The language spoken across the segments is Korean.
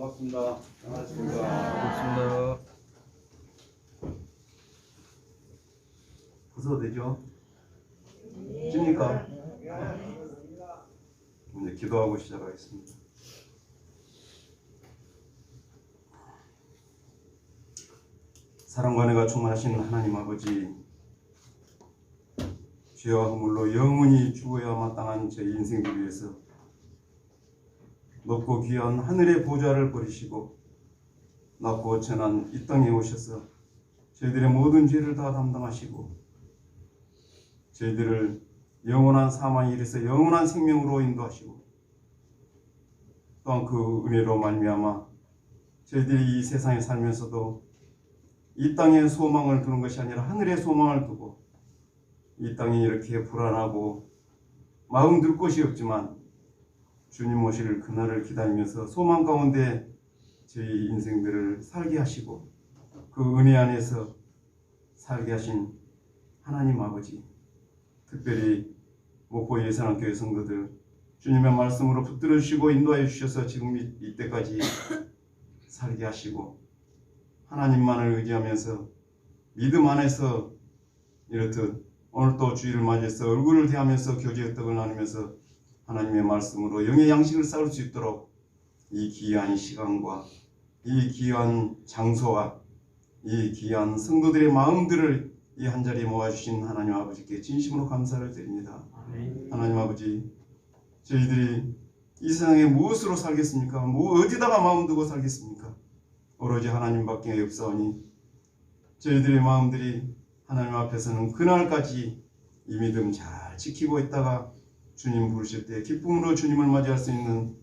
반갑습니다. 반갑습니다. 반갑습니다. 벗어도 되죠? 찝니까? 이제 기도하고 시작하겠습니다. 사랑과 은혜가 충만하신 하나님 아버지, 죄와 허물로 영원히 죽어야 마땅한 저희 인생들 위해서 높고 귀한 하늘의 보좌를 버리시고 낮고 천한 이 땅에 오셔서 저희들의 모든 죄를 다 담당하시고 저희들을 영원한 사망의 길에서 영원한 생명으로 인도하시고 또한 그 은혜로 말미암아 저희들이 이 세상에 살면서도 이 땅에 소망을 두는 것이 아니라 하늘에 소망을 두고 이 땅이 이렇게 불안하고 마음 둘 곳이 없지만 주님 오실 그날을 기다리면서 소망 가운데 저희 인생들을 살게 하시고 그 은혜 안에서 살게 하신 하나님 아버지, 특별히 목포 예산학교의 성도들 주님의 말씀으로 붙들어 주시고 인도하여 주셔서 지금 이때까지 살게 하시고 하나님만을 의지하면서 믿음 안에서 이렇듯 오늘 또 주일을 맞이해서 얼굴을 대하면서 교제의 떡을 나누면서 하나님의 말씀으로 영의 양식을 쌓을 수 있도록 이 귀한 시간과 이 귀한 장소와 이 귀한 성도들의 마음들을 이 한자리에 모아주신 하나님 아버지께 진심으로 감사를 드립니다. 하나님 아버지, 저희들이 이 세상에 무엇으로 살겠습니까? 어디다가 마음 두고 살겠습니까? 오로지 하나님밖에 없사오니 저희들의 마음들이 하나님 앞에서는 그날까지 이 믿음 잘 지키고 있다가 주님 부르실 때 기쁨으로 주님을 맞이할 수 있는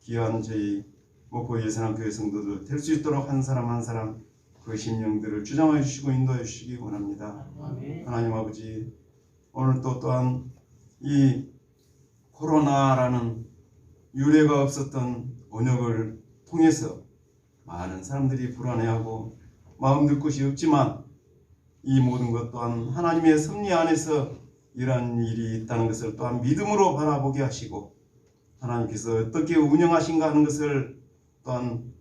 귀한 저희 목포 예산학교의 성도들 될 수 있도록 한 사람 한 사람 그 심령들을 주장해 주시고 인도해 주시기 원합니다. 하나님 아버지, 오늘 또한 이 코로나라는 유례가 없었던 번역을 통해서 많은 사람들이 불안해하고 마음 둘 곳이 없지만 이 모든 것 또한 하나님의 섭리 안에서 이러한 일이 있다는 것을 또한 믿음으로 바라보게 하시고 하나님께서 어떻게 운영하신가 하는 것을 또한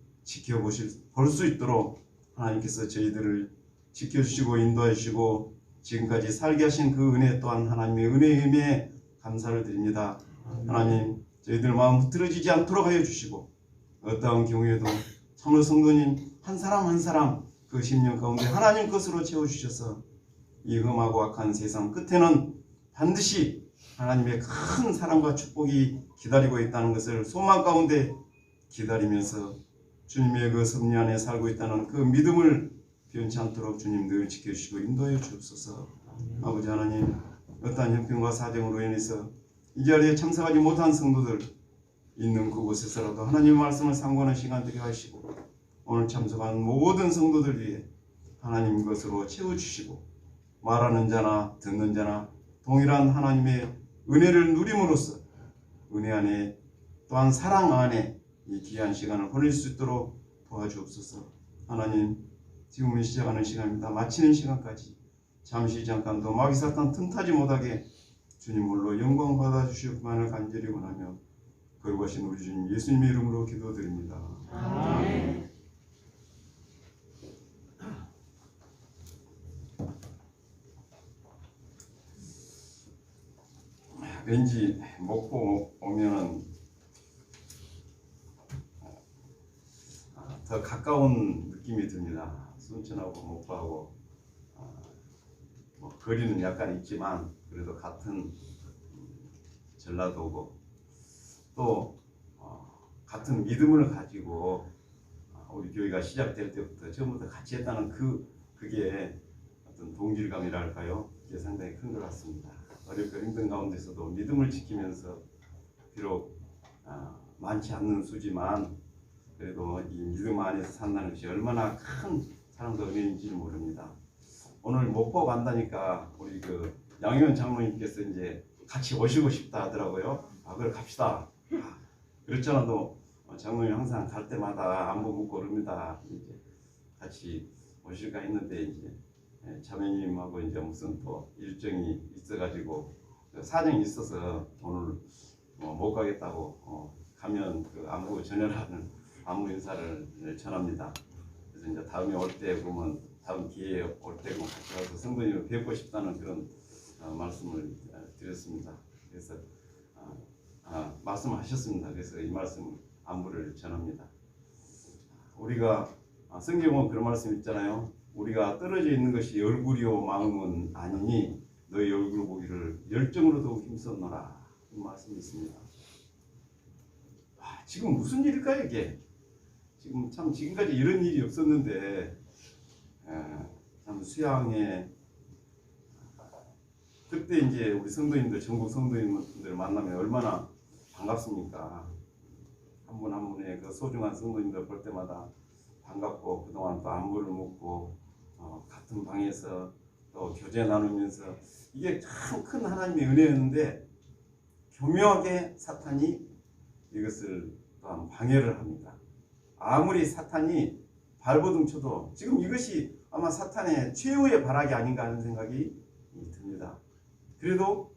볼 수 있도록 하나님께서 저희들을 지켜주시고 인도해 주시고 지금까지 살게 하신 그 은혜 또한 하나님의 은혜의 힘에 감사를 드립니다. 하나님, 저희들 마음 흐트러지지 않도록 하여 주시고 어떠한 경우에도 참으로 성도님 한 사람 한 사람 그 심령 가운데 하나님 것으로 채워주셔서 이 험하고 악한 세상 끝에는 반드시 하나님의 큰 사랑과 축복이 기다리고 있다는 것을 소망 가운데 기다리면서 주님의 그 섭리 안에 살고 있다는 그 믿음을 변치 않도록 주님 늘 지켜주시고 인도해 주옵소서. 아버지 하나님, 어떠한 형편과 사정으로 인해서 이 자리에 참석하지 못한 성도들 있는 그곳에서라도 하나님의 말씀을 상고하는 시간 되게 하시고 오늘 참석한 모든 성도들 위해 하나님 것으로 채워주시고 말하는 자나 듣는 자나 동일한 하나님의 은혜를 누림으로써 은혜 안에 또한 사랑 안에 이 귀한 시간을 보낼 수 있도록 도와주옵소서. 하나님, 지금은 시작하는 시간입니다. 마치는 시간까지 잠시 잠깐도 마귀 사탄 틈타지 못하게 주님 홀로 영광 받아주시옵기만을 간절히 원하며 거룩하신 우리 주님 예수님의 이름으로 기도드립니다. 아멘. 왠지 목포 오면은 더 가까운 느낌이 듭니다. 순천하고 목포하고 거리는 약간 있지만 그래도 같은 전라도고 또 같은 믿음을 가지고 우리 교회가 시작될 때부터 처음부터 같이 했다는 그게 어떤 동질감이랄까요? 그게 상당히 큰 것 같습니다. 어렵고 힘든 가운데서도 믿음을 지키면서 비록 많지 않는 수지만 그래도 이 믿음 안에서 산다는 것이 얼마나 큰 사람도 은혜인지는 모릅니다. 오늘 목포 간다니까 우리 그 양현 장로님께서 이제 같이 오시고 싶다 하더라고요. 그래 갑시다. 그렇잖아도 장로님 항상 갈 때마다 안부 묻고 그럽니다. 이제 같이 오실까 했는데 이제 자매님하고 이제 무슨 또 일정이 있어가지고 사정이 있어서 오늘 못 가겠다고 가면 그 안부 전해라는 안부 인사를 전합니다. 그래서 이제 다음에 올 때 보면 다음 기회에 올 때 같이 가서 성도님을 뵙고 싶다는 그런 말씀을 드렸습니다. 그래서 말씀하셨습니다. 그래서 이 말씀 안부를 전합니다. 우리가 성경은 그런 말씀 있잖아요. 우리가 떨어져 있는 것이 얼굴이요 마음은 아니니 너희 얼굴 보기를 열정으로 더욱 힘썼노라. 이 말씀이 있습니다. 지금 무슨 일일까요 이게? 지금 참 지금까지 이런 일이 없었는데 참 수양에 그때 이제 우리 성도님들 전국 성도님들 만나면 얼마나 반갑습니까? 한 분 한 분의 그 소중한 성도님들 볼 때마다 반갑고 그동안 또 안부를 묻고 같은 방에서 또 교제 나누면서 이게 참 큰 하나님의 은혜였는데 교묘하게 사탄이 이것을 또한 방해를 합니다. 아무리 사탄이 발버둥 쳐도 지금 이것이 아마 사탄의 최후의 발악이 아닌가 하는 생각이 듭니다. 그래도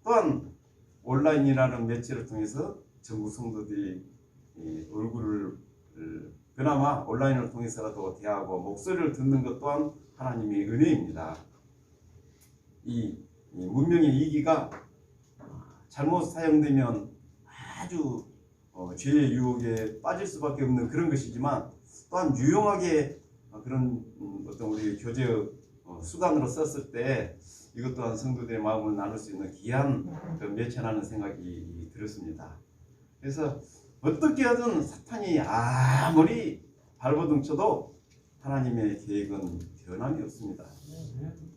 또한 온라인이라는 매체를 통해서 전국 성도들이 얼굴을 그나마 온라인을 통해서라도 대하고 목소리를 듣는 것 또한 하나님의 은혜입니다. 이 문명의 이기가 잘못 사용되면 아주 죄의 유혹에 빠질 수밖에 없는 그런 것이지만 또한 유용하게 그런 어떤 우리 교제 수단으로 썼을 때 이것 또한 성도들의 마음을 나눌 수 있는 귀한 매체라는 생각이 들었습니다. 그래서 어떻게 하든 사탄이 아무리 발버둥 쳐도 하나님의 계획은 변함이 없습니다.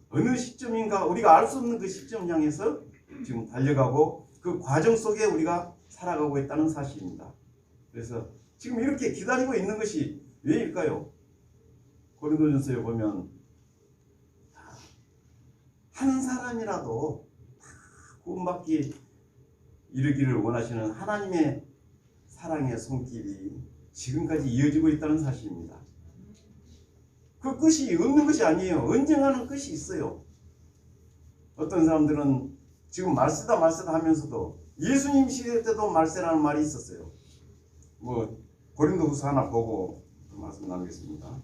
어느 시점인가 우리가 알 수 없는 그 시점 향해서 지금 달려가고 그 과정 속에 우리가 살아가고 있다는 사실입니다. 그래서 지금 이렇게 기다리고 있는 것이 왜일까요? 고린도전서에 보면 한 사람이라도 구원받기 이르기를 원하시는 하나님의 사랑의 손길이 지금까지 이어지고 있다는 사실입니다. 그 끝이 없는 것이 아니에요. 언젠가는 끝이 있어요. 어떤 사람들은 지금 말세다 하면서도 예수님 시대 때도 말세라는 말이 있었어요. 고린도후서 하나 보고 말씀 나누겠습니다.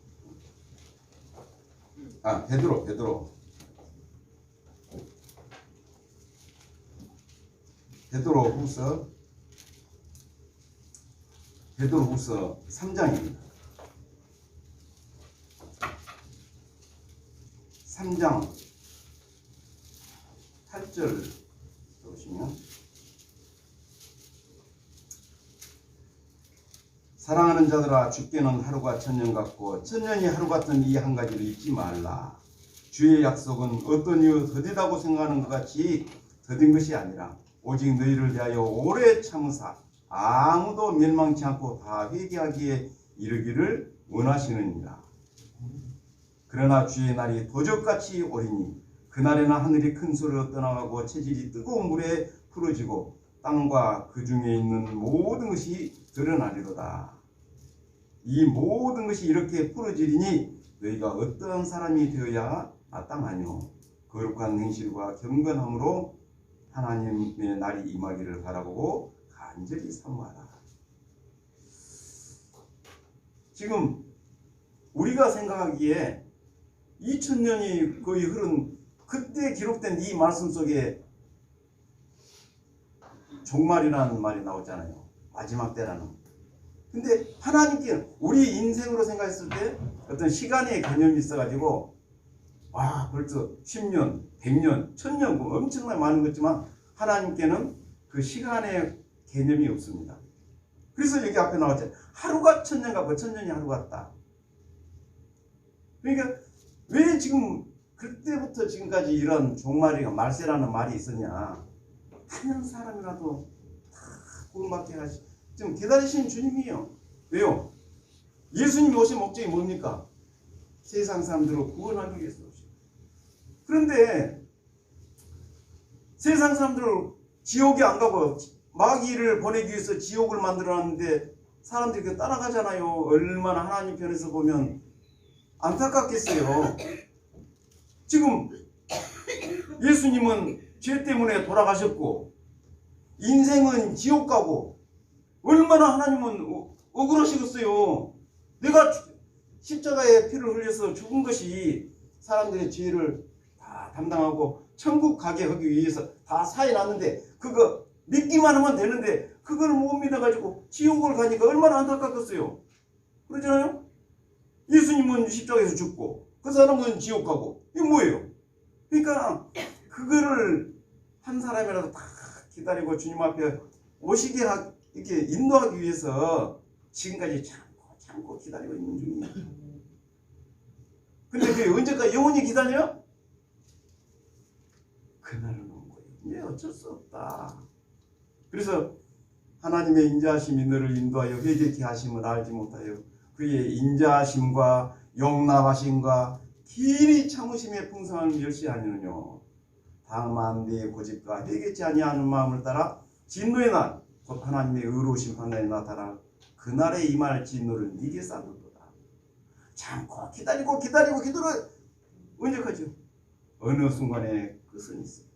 베드로후서 3장입니다. 3장 8절 보시면 사랑하는 자들아 주께는 하루가 천년 같고 천년이 하루 같은 이 한 가지를 잊지 말라. 주의 약속은 어떤 이유 더디다고 생각하는 것 같이 더딘 것이 아니라 오직 너희를 대하여 오래 참으사 아무도 멸망치 않고 다 회개하기에 이르기를 원하시느니라. 그러나 주의 날이 도적같이 오리니 그날에는 하늘이 큰 소리로 떠나가고 체질이 뜨거운 물에 풀어지고 땅과 그 중에 있는 모든 것이 드러나리로다. 이 모든 것이 이렇게 풀어지리니 너희가 어떠한 사람이 되어야 마땅하뇨. 거룩한 행실과 경건함으로 하나님의 날이 임하기를 바라보고 간절히 사모하라. 지금 우리가 생각하기에 2000년이 거의 흐른 그때 기록된 이 말씀 속에 종말이라는 말이 나오잖아요. 마지막 때라는. 근데 하나님께 우리 인생으로 생각했을 때 어떤 시간의 개념이 있어가지고 벌써 10년, 100년, 1000년 엄청나게 많은 거지만 하나님께는 그 시간의 개념이 없습니다. 그래서 여기 앞에 나왔죠. 하루가 천년 같고 천년이 하루 같다. 그러니까 왜 지금 그때부터 지금까지 이런 종말이가 말세라는 말이 있었냐. 한 사람이라도 다 구원받게 하시 지금 기다리시는 주님이에요. 왜요? 예수님이 오신 목적이 뭡니까? 세상 사람들을 구원하기 위해서 오십니다. 그런데 세상 사람들을 지옥에 안 가고 마귀를 보내기 위해서 지옥을 만들어놨는데 사람들이 그 따라가잖아요. 얼마나 하나님 편에서 보면 안타깝겠어요. 지금 예수님은 죄 때문에 돌아가셨고 인생은 지옥 가고 얼마나 하나님은 억울하시겠어요. 내가 십자가에 피를 흘려서 죽은 것이 사람들의 죄를 다 담당하고 천국 가게 하기 위해서 다 사해놨는데 그거 믿기만 하면 되는데 그걸 못 믿어가지고 지옥을 가니까 얼마나 안타깝겠어요. 그러잖아요. 예수님은 십자가에서 죽고 그 사람은 지옥 가고 이게 뭐예요? 그러니까 그거를 한 사람이라도 다 기다리고 주님 앞에 오시게 이렇게 인도하기 위해서 지금까지 참고 기다리고 있는 중이에요. 근데 그게 언제까지 영원히 기다려? 그날은 온 거예요. 이제 어쩔 수 없다. 그래서 하나님의 인자하심이 너를 인도하여 회개케 하심을 알지 못하여 그의 인자하심과 용납하심과 길이 참으심의 풍성함을 멸시하느뇨. 다만 네 고집과 회개치 아니하는 마음을 따라 진노의 날 곧 하나님의 의로우신 판단이 나타나 그날에 임할 진노를 네게 쌓는도다. 참고 기다리고 언제까지요? 어느 순간에 끝은 있어요.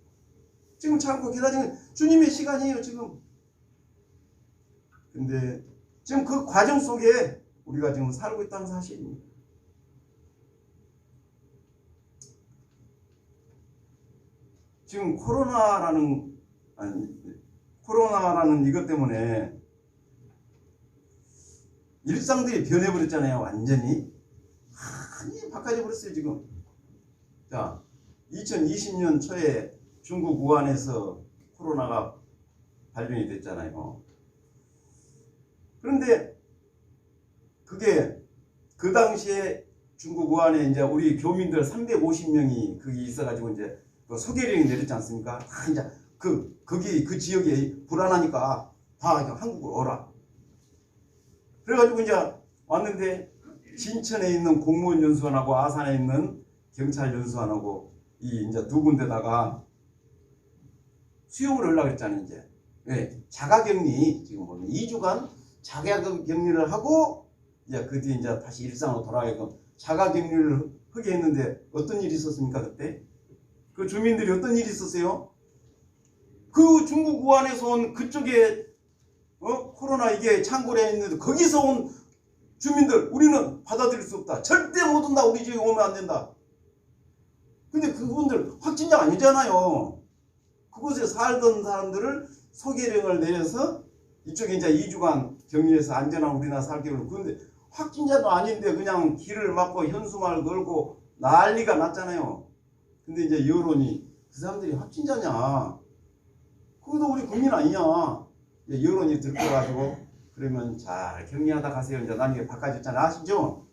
지금 참고 기다리는 주님의 시간이에요. 지금. 근데 지금 그 과정 속에 우리가 지금 살고 있다는 사실입니다. 지금 코로나라는 이것 때문에 일상들이 변해버렸잖아요. 완전히 바꿔져 버렸어요. 지금. 자, 2020년 초에 중국 우한에서 코로나가 발병이 됐잖아요. 그런데 그게 그 당시에 중국 우한에 이제 우리 교민들 350명이 거기 있어가지고 이제 그 소개령이 내렸지 않습니까? 다 이제 거기 그 지역에 불안하니까 다 한국으로 오라. 그래가지고 이제 왔는데 진천에 있는 공무원 연수원하고 아산에 있는 경찰 연수원하고 이 이제 두 군데다가 수용을 하려고 했잖아요. 이제 자가격리 지금 보면 2주간 자가격리를 하고 이제 그 뒤에 이제 다시 일상으로 돌아가게끔 자가격리를 하게 했는데 어떤 일이 있었습니까 그때? 그 주민들이 어떤 일이 있었어요? 그 중국 우한에서 온 그쪽에 코로나 이게 창궐해 있는데 거기서 온 주민들 우리는 받아들일 수 없다. 절대 못 온다. 우리 집에 오면 안 된다. 근데 그분들 확진자 아니잖아요. 그곳에 살던 사람들을 소개령을 내려서 이쪽에 이제 2주간 격리해서 안전한 우리나라 살게 하고 그런데 확진자도 아닌데 그냥 길을 막고 현수막을 걸고 난리가 났잖아요. 근데 이제 여론이 그 사람들이 확진자냐? 그것도 우리 국민 아니냐? 여론이 들떠가지고 그러면 잘 격리하다 가세요. 이제 나중에 바꿔줬잖아요. 아시죠?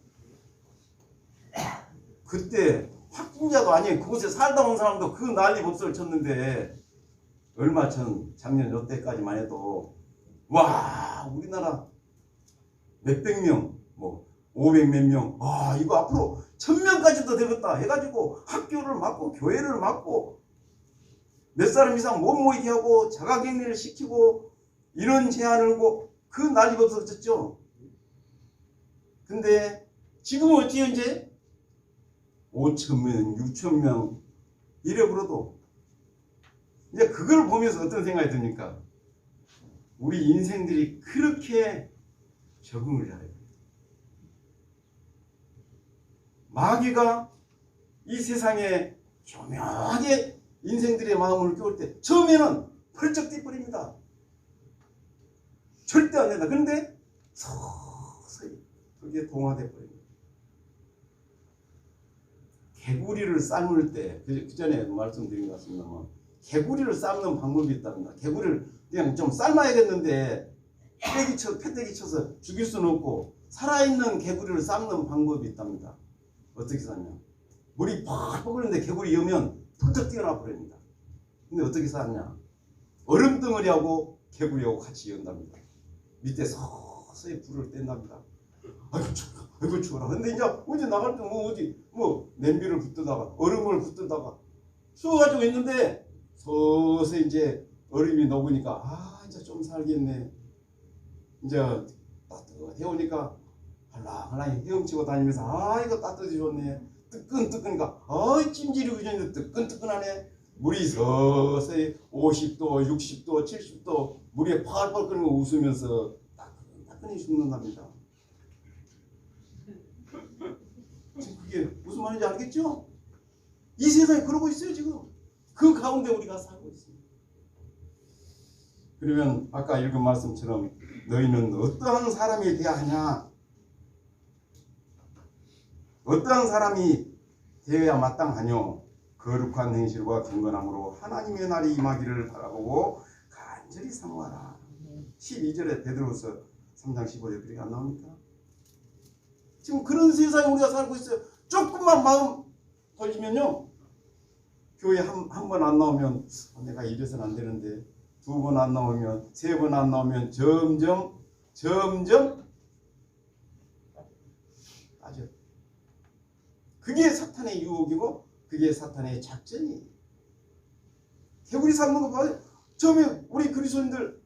그때 확진자도 아니에요. 그곳에 살다 온 사람도 그 난리 법석을 쳤는데 얼마 전 작년 요때까지만 해도 와 우리나라 몇백 명, 뭐 500몇 명, 이거 앞으로 1000명까지도 되겠다 해가지고 학교를 막고 교회를 막고 몇 사람 이상 못 모이게 하고 자가격리를 시키고 이런 제한을 하고 그 난리 법석 쳤죠. 근데 지금은 어찌 현재 5,000명, 6,000명 이래버려도 이제 그걸 보면서 어떤 생각이 듭니까? 우리 인생들이 그렇게 적응을 잘해요. 마귀가 이 세상에 교묘하게 인생들의 마음을 깨울 때 처음에는 펄쩍 뛰버립니다. 절대 안 된다. 그런데 서서히 그게 동화돼 버립니다. 개구리를 삶을 때 그 전에 말씀드린 것 같습니다만 개구리를 삶는 방법이 있답니다. 개구리를 그냥 좀 삶아야겠는데 패대기 쳐서 죽일 수는 없고 살아있는 개구리를 삶는 방법이 있답니다. 어떻게 삶냐? 물이 팍 끓는데 개구리 여면 툭툭 뛰어나 버립니다. 근데 어떻게 삶냐? 얼음덩어리하고 개구리하고 같이 연답니다. 밑에 서서히 불을 뗀답니다. 아이고 추워라. 근데 이제 어디 나갈 때 냄비를 붙들다가 얼음을 붙들다가 추워가지고 있는데 서서히 이제 얼음이 녹으니까 이제 좀 살겠네. 이제 따뜻해 오니까 할랑할랑 헤엄치고 다니면서 이거 따뜻해 좋네. 뜨끈뜨끈하니까 찜질이고 있는데 뜨끈뜨끈하네. 물이 서서히 50도, 60도, 70도 물에 팔팔 끓는 거 웃으면서 사탄이 죽는답니다. 지금 그게 무슨 말인지 알겠죠? 이 세상에 그러고 있어요. 지금 그 가운데 우리가 살고 있습니다. 그러면 아까 읽은 말씀처럼 너희는 어떠한 사람이 되어야 하냐? 어떠한 사람이 되어야 마땅하뇨? 거룩한 행실과 경건함으로 하나님의 날이 임하기를 바라보고 간절히 사모하라. 12절에 베드로서 3장 15절 그렇게 안 나옵니까? 지금 그런 세상에 우리가 살고 있어요. 조금만 마음 돌리면요, 교회 한 번 안 나오면 내가 이래서는 안 되는데, 2번 안 나오면, 3번 안 나오면 점점 빠져. 그게 사탄의 유혹이고 그게 사탄의 작전이에요. 개구리 삼는 거 봐요. 처음에 우리 그리스도인들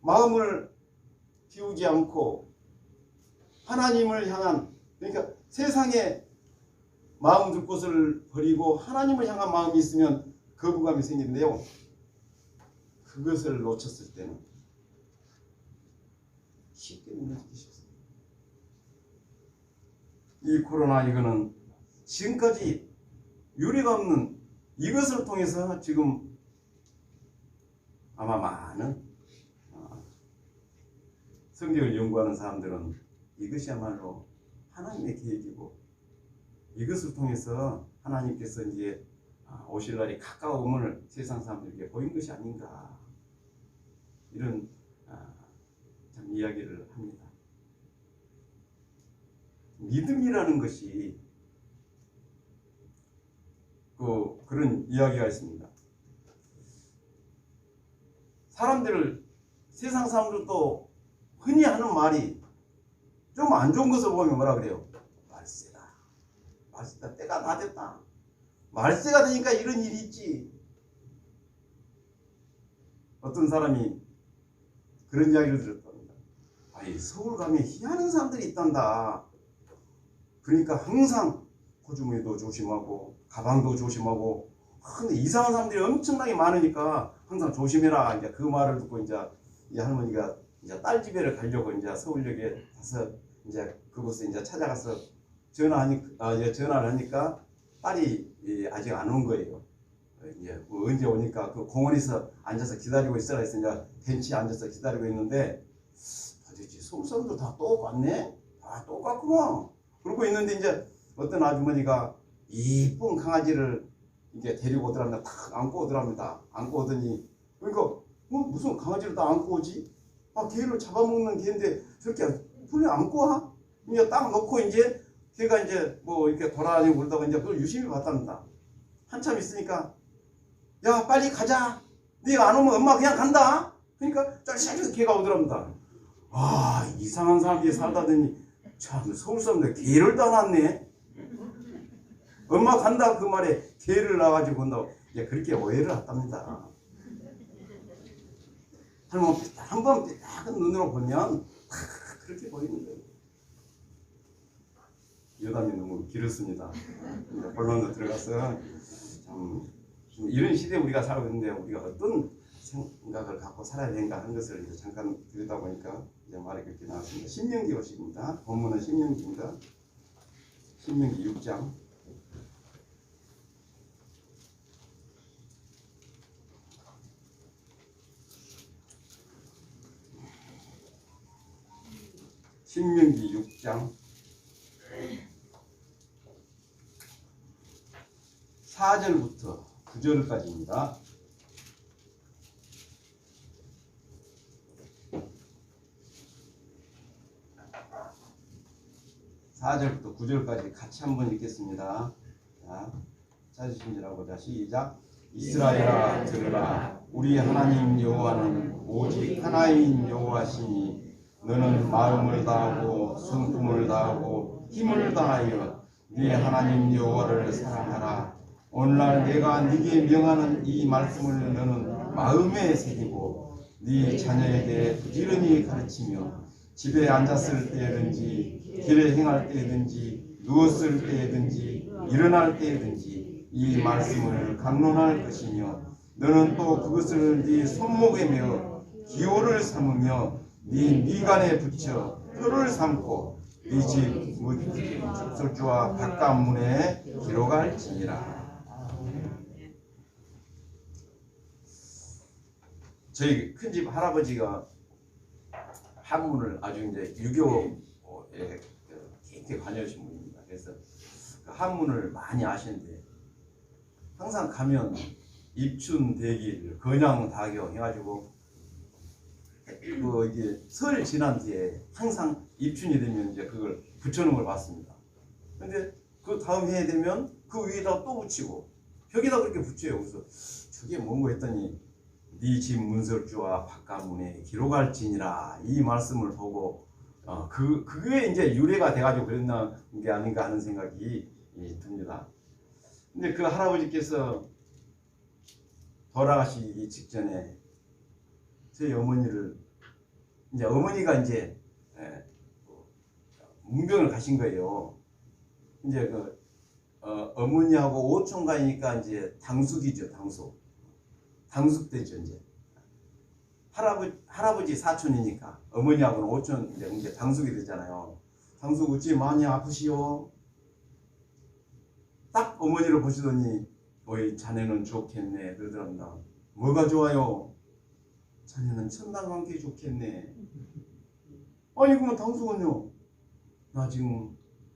마음을 비우지 않고 하나님을 향한, 그러니까 세상에 마음 줄 곳을 버리고 하나님을 향한 마음이 있으면 거부감이 생기는데요. 그것을 놓쳤을 때는 쉽게 무너지기 쉽습니다. 이 코로나 이거는 지금까지 유례가 없는, 이것을 통해서 지금 아마 많은 성경을 연구하는 사람들은 이것이야말로 하나님의 계획이고 이것을 통해서 하나님께서 이제 오실 날이 가까움을 세상 사람들에게 보인 것이 아닌가, 이런 참 이야기를 합니다. 믿음이라는 것이 그런 이야기가 있습니다. 세상 사람들도 흔히 하는 말이, 좀 안 좋은 것을 보면 뭐라 그래요? 말세다. 때가 다 됐다. 말세가 되니까 이런 일이 있지. 어떤 사람이 그런 이야기를 들었답니다. 아니, 서울 가면 희한한 사람들이 있단다. 그러니까 항상 호주머니도 조심하고 가방도 조심하고, 근데 이상한 사람들이 엄청나게 많으니까 항상 조심해라. 이제 그 말을 듣고 이제 이 할머니가 이제 딸 집에를 가려고 이제 서울역에 가서 이제 그곳에 이제 찾아가서 전화를 하니까 딸이 아직 안 온 거예요. 이제 언제 오니까 그 공원에서 앉아서 기다리고 있으라 해서 이제 벤치에 앉아서 기다리고 있는데, 도대체 서울 사람들 다 똑같네? 다 똑같구나. 그러고 있는데 이제 어떤 아주머니가 이쁜 강아지를 이렇게 데리고 오더랍니다. 탁 안고 오더랍니다. 안고 오더니, 그러니까 무슨 강아지를 다 안고 오지? 개를 잡아먹는 개인데 저렇게 풀에 안고 와? 이제 딱 놓고 이제 걔가 이제 뭐 이렇게 돌아다니고 그러다가 이제 그걸 유심히 봤답니다. 한참 있으니까, 야 빨리 가자. 네가 안 오면 엄마 그냥 간다. 그러니까 짤짤해서 걔가 오더랍니다. 이상한 사람들이 살다더니 참 서울 사람들 개를 따놨네. 엄마 간다 그 말에 개를 낳아가지고 온다고 이제 그렇게 오해를 했답니다. 할머니 한번 딱 눈으로 보면 그렇게 보이는 거예요. 여담이 너무 길었습니다. 본론도 들어가서 참 이런 시대에 우리가 살고 있는데 우리가 어떤 생각을 갖고 살아야 되는가 하는 것을 이제 잠깐 들여다 보니까 이제 말이 그렇게 나왔습니다. 신명기 50입니다. 본문은 신명기입니다. 신명기 6장. 신명기 6장 4절부터 9절까지입니다. 4절부터 9절까지 같이 한번 읽겠습니다. 자, 찾으신지라고. 자, 시작. 이스라엘아 들으라. 우리 하나님 여호와는 오직 하나인 여호와시니 너는 마음을 다하고 성품을 다하고 힘을 다하여 네 하나님 여호와를 사랑하라. 오늘날 내가 네게 명하는 이 말씀을 너는 마음에 새기고 네 자녀에게 부지런히 가르치며 집에 앉았을 때든지 길에 행할 때든지 누웠을 때든지 일어날 때든지 이 말씀을 강론할 것이며 너는 또 그것을 네 손목에 메어 기호를 삼으며 네 미간에 붙여 혀를 삼고 네 집 문설주와 바깥문에 기록할지니라. 저희 큰집 할아버지가 한문을 아주 이제 유교에 깊게 관여하신 분입니다. 그래서 그 한문을 많이 아시는데 항상 가면 입춘대길, 건양다경 해가지고 이게 설 지난 뒤에 항상 입춘이 되면 이제 그걸 붙여놓은 걸 봤습니다. 근데 그 다음 해에 되면 그 위에다 또 붙이고 벽에다 그렇게 붙여요. 그래서 저게 뭔가 했더니 네 집 문설주와 바깥문에 기록할지니라 이 말씀을 보고 그게 이제 유래가 돼가지고 그랬나 게 아닌가 하는 생각이 듭니다. 근데 그 할아버지께서 돌아가시기 직전에 저희 어머니를 이제 어머니가 이제 문병을 가신 거예요. 이제 어머니하고 오촌가니까 이제 당숙이죠, 당숙되죠 이제. 할아버지 사촌이니까 어머니하고는 오촌 이제 당숙이 되잖아요. 당숙 어찌 많이 아프시오? 딱 어머니를 보시더니 어이 자네는 좋겠네 그러더랍니다. 뭐가 좋아요? 자네는 천당관계 좋겠네. 아니 그러면 당숙은요?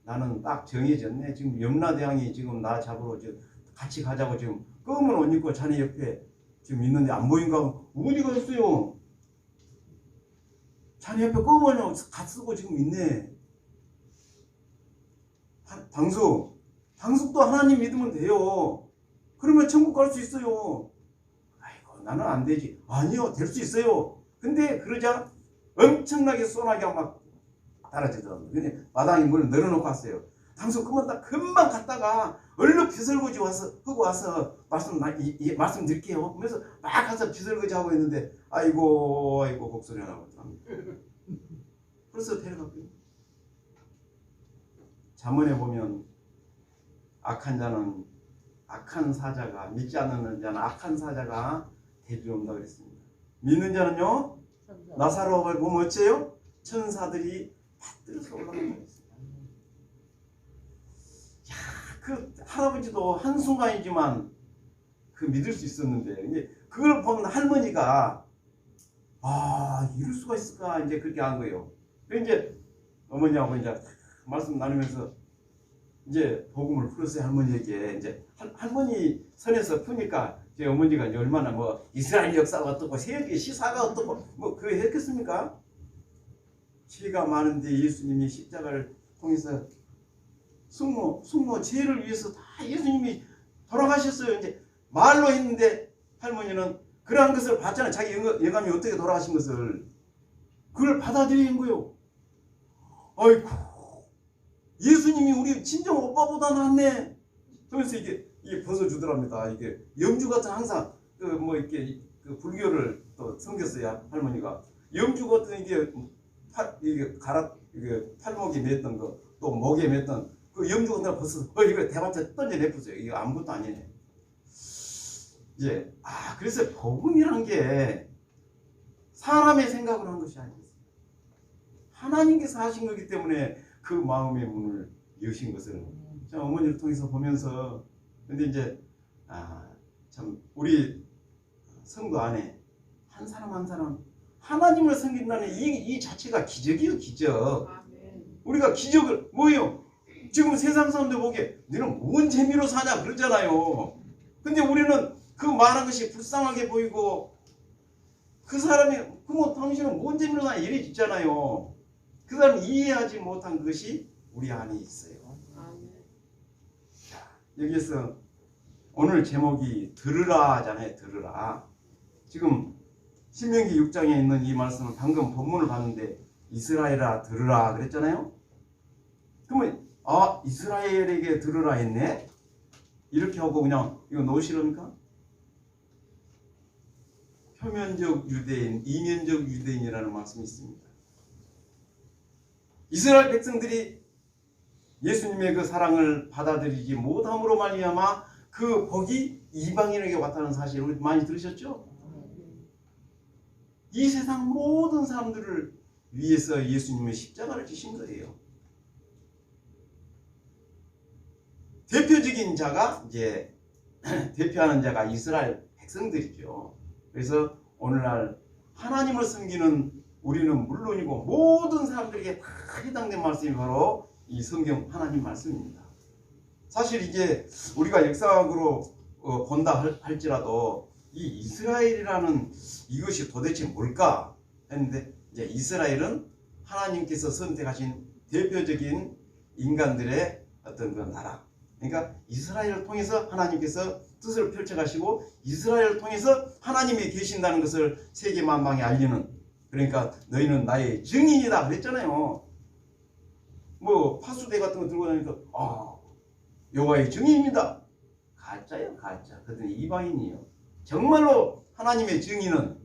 나는 딱 정해졌네. 지금 염라대왕이 지금 나 잡으러 같이 가자고 지금 검은 옷 입고 자네 옆에 지금 있는데 안 보인가? 어디 갔어요? 자네 옆에 검은 옷 쓰고 지금 있네. 당숙도 하나님 믿으면 돼요. 그러면 천국 갈 수 있어요. 아이고 나는 안 되지. 아니요 될 수 있어요. 근데 그러자 엄청나게 소나기가 막 따라지더라고요. 근데 마당에 문을 늘어놓고 왔어요. 당숙 금방 갔다가 얼른 비설거지 하고 와서 말씀드릴게요. 그래서 막 가서 비설거지 하고 있는데 아이고 곡소리 나고 벌써 데려갔고요. 잠언에 보면 악한 사자가 믿지 않는 자는 악한 사자가 데리러 온다 그랬습니다. 믿는 자는요 나사로를 보면 어째요? 천사들이 받들어서 올라간다 그랬습니다. 그 할아버지도 한순간이지만 믿을 수 있었는데 이제 그걸 보면 할머니가 이럴 수가 있을까 이제 그렇게 한 거예요. 이제 어머니하고 이제 말씀 나누면서 이제 복음을 풀었어요. 할머니에게 이제 할머니 선에서 푸니까 제 어머니가 이제 얼마나 이스라엘 역사가 어떻고 세계 시사가 어떻고 그거 했겠습니까? 죄가 많은데 예수님이 십자가를 통해서 숙모 죄를 위해서 다 예수님이 돌아가셨어요. 이제 말로 했는데 할머니는 그러한 것을 봤잖아요. 자기 영감이 어떻게 돌아가신 것을 그걸 받아들이는 거예요. 아이고 예수님이 우리 친정 오빠보다 낫네. 그러면서 이게 벗어주더랍니다. 이게 염주 같은 항상 이렇게 불교를 또 섬겼어요. 할머니가 염주 같은 이게 팔목에 맸던 거 또 목에 맸던 그 염주 같은 거 벗어서 이거 대밭에 던져 내쁘세요. 이거 아무것도 아니네. 이제 그래서 복음이란 게 사람의 생각으로 한 것이 아니었어요. 하나님께서 하신 거기 때문에 그 마음의 문을 여신 것을 어머니를 통해서 보면서 근데 이제 참 우리 성도 안에 한 사람 한 사람 하나님을 섬긴다는 이 자체가 기적이에요. 기적. 우리가 기적을 뭐예요? 지금 세상 사람들 보기에 너는 뭔 재미로 사냐 그러잖아요. 근데 우리는 그 말한 것이 불쌍하게 보이고 그 사람이 당신은 뭔 재미로 사냐 이래 있잖아요. 그 사람이 이해하지 못한 것이 우리 안에 있어요. 자, 여기에서 오늘 제목이 들으라 하잖아요. 들으라. 지금 신명기 6장에 있는 이 말씀을 방금 본문을 봤는데 이스라엘아 들으라 그랬잖아요. 그러면 이스라엘에게 들으라 했네? 이렇게 하고 그냥 이거 놓으시렵니까? 표면적 유대인, 이면적 유대인이라는 말씀이 있습니다. 이스라엘 백성들이 예수님의 그 사랑을 받아들이지 못함으로 말미암아 그 복이 이방인에게 왔다는 사실을 많이 들으셨죠? 이 세상 모든 사람들을 위해서 예수님의 십자가를 지신 거예요. 대표적인 자가 이제 대표하는 자가 이스라엘 백성들이죠. 그래서 오늘날 하나님을 섬기는 우리는 물론이고 모든 사람들에게 다 해당된 말씀이 바로 이 성경 하나님 말씀입니다. 사실 이제 우리가 역사학으로 본다 할지라도 이 이스라엘이라는 이것이 도대체 뭘까 했는데, 이제 이스라엘은 하나님께서 선택하신 대표적인 인간들의 어떤 그 나라. 그러니까 이스라엘을 통해서 하나님께서 뜻을 펼쳐가시고 이스라엘을 통해서 하나님이 계신다는 것을 세계 만방에 알리는, 그러니까 너희는 나의 증인이다 그랬잖아요. 뭐 파수대 같은 거 들고 다니니까 여호와의 증인입니다. 가짜예요, 가짜. 그들은 이방인이에요. 정말로 하나님의 증인은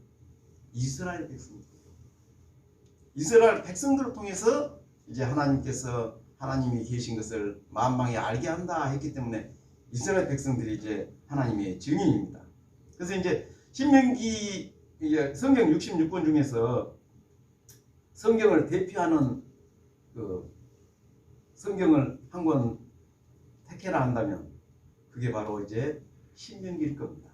이스라엘 백성들. 이스라엘 백성들을 통해서 이제 하나님께서 하나님이 계신 것을 만방에 알게 한다 했기 때문에 이스라엘 백성들이 이제 하나님의 증인입니다. 그래서 이제 신명기 성경 66권 중에서 성경을 대표하는 그 성경을 한 권 택해라 한다면 그게 바로 이제 신명기일 겁니다.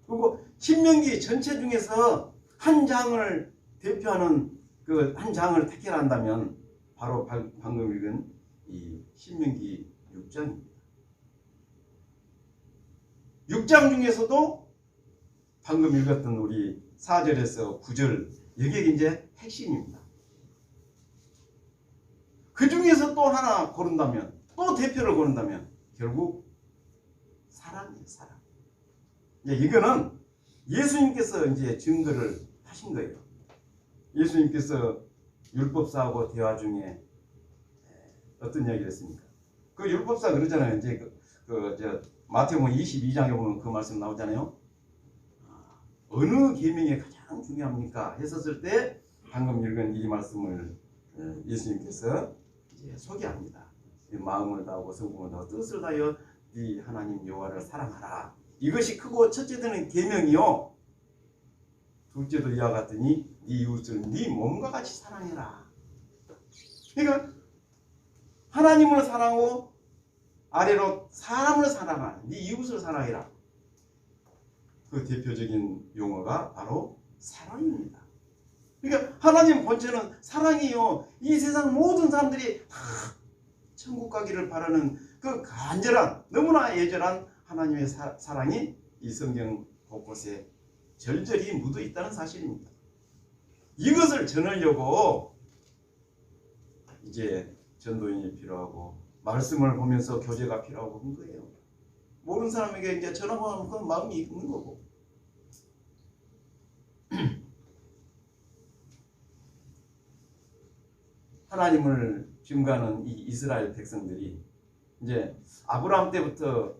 그리고 신명기 전체 중에서 한 장을 대표하는 그 한 장을 택해라 한다면 바로 방금 읽은 이 신명기 6장입니다. 6장 중에서도 방금 읽었던 우리 4절에서 9절 여기에 이제 핵심입니다. 그 중에서 또 하나 고른다면, 또 대표를 고른다면 결국 사랑이에요, 사랑. 이거는 예수님께서 이제 증거를 하신 거예요. 예수님께서 율법사하고 대화 중에 어떤 이야기를 했습니까? 그 율법사 그러잖아요. 이제 마태복음 22장에 보면 그 말씀 나오잖아요. 어느 계명이 가장 중요합니까? 했었을 때 방금 읽은 이 말씀을 예수님께서 이제 소개합니다. 마음을 다하고 성품을 다하고 뜻을 다하여 네 하나님 여호와를 사랑하라. 이것이 크고 첫째는 계명이요. 둘째도 이와 같으니 네 이웃을 네 몸과 같이 사랑해라. 그러니까 하나님을 사랑하고 아래로 사람을 사랑하라. 네 이웃을 사랑해라. 그 대표적인 용어가 바로 사랑입니다. 그러니까 하나님 본체는 사랑이요. 이 세상 모든 사람들이 다 천국 가기를 바라는 그 간절한, 너무나 애절한 하나님의 사랑이 이 성경 곳곳에 절절히 묻어 있다는 사실입니다. 이것을 전하려고 이제 전도인이 필요하고 말씀을 보면서 교제가 필요하고 그런 거예요. 모르는 사람에게 이제 전하고 하면 그 마음이 있는 거고. 하나님을 증거하는 이 이스라엘 백성들이 이제 아브라함 때부터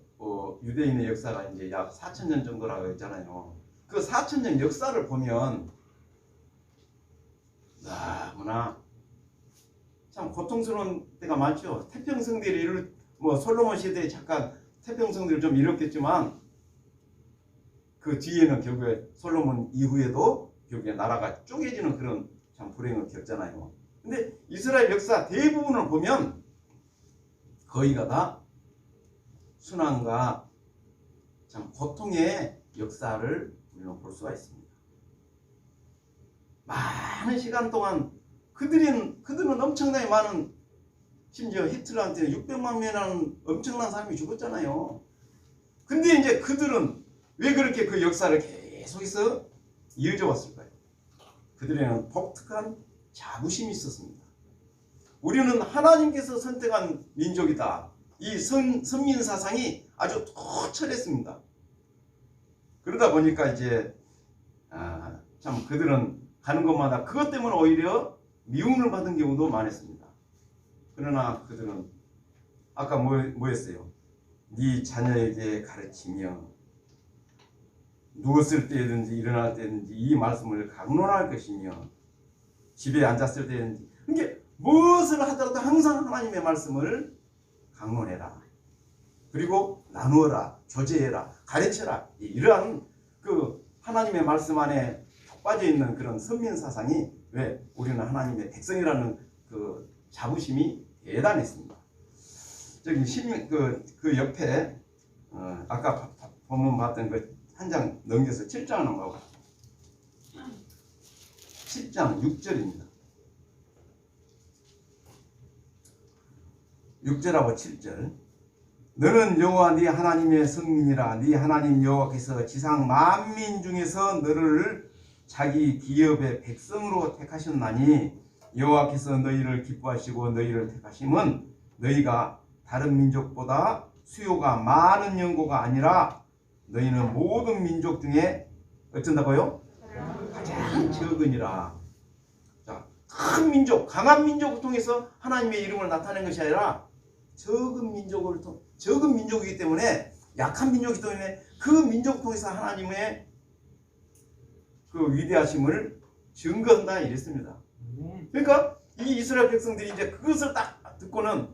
유대인의 역사가 이제 약 4,000년 정도라고 했잖아요. 그 4,000년 역사를 보면 너무나 참 고통스러운 때가 많죠. 태평성대를 솔로몬 시대에 잠깐 태평성대를 좀 이뤘겠지만 그 뒤에는 결국에 솔로몬 이후에도 결국에 나라가 쪼개지는 그런 참 불행을 겪잖아요. 근데 이스라엘 역사 대부분을 보면 거의가 다 순환과 참 고통의 역사를 우리는 볼 수가 있습니다. 많은 시간 동안 그들은 엄청나게 많은, 심지어 히틀러한테는 600만 명이라는 엄청난 사람이 죽었잖아요. 근데 이제 그들은 왜 그렇게 그 역사를 계속해서 이어져 왔을까요? 그들에는 독특한 자부심이 있었습니다. 우리는 하나님께서 선택한 민족이다. 이 선민 사상이 아주 토철했습니다. 그러다 보니까 이제 참 그들은 가는 곳마다 그것 때문에 오히려 미움을 받은 경우도 많았습니다. 그러나 그들은 아까 뭐였어요? 네 자녀에게 가르치며 누웠을 때든지 일어날 때든지 이 말씀을 강론할 것이며 집에 앉았을 때든지, 그러니까 무엇을 하더라도 항상 하나님의 말씀을 강론해라. 그리고 나누어라, 교제해라, 가르쳐라. 이러한 그 하나님의 말씀 안에 푹 빠져 있는 그런 선민 사상이 왜? 우리는 하나님의 백성이라는 그 자부심이 대단했습니다. 저기 그 옆에 아까 본문 봤던 그 한 장 넘겨서 7장 한번 봐봐. 7장 6절입니다. 6절하고 7절. 너는 여호와 네 하나님의 성민이라. 네 하나님 여호와께서 지상 만민 중에서 너를 자기 기업의 백성으로 택하셨나니 여호와께서 너희를 기뻐하시고 너희를 택하심은 너희가 다른 민족보다 수요가 많은 연고가 아니라 너희는 모든 민족 중에 어쩐다고요? 가장 적으니라. 자, 큰 민족, 강한 민족을 통해서 하나님의 이름을 나타낸 것이 아니라 적은 민족이기 때문에, 약한 민족이기 때문에 그 민족을 통해서 하나님의 그 위대하심을 증거한다 이랬습니다. 그러니까 이 이스라엘 백성들이 이제 그것을 딱 듣고는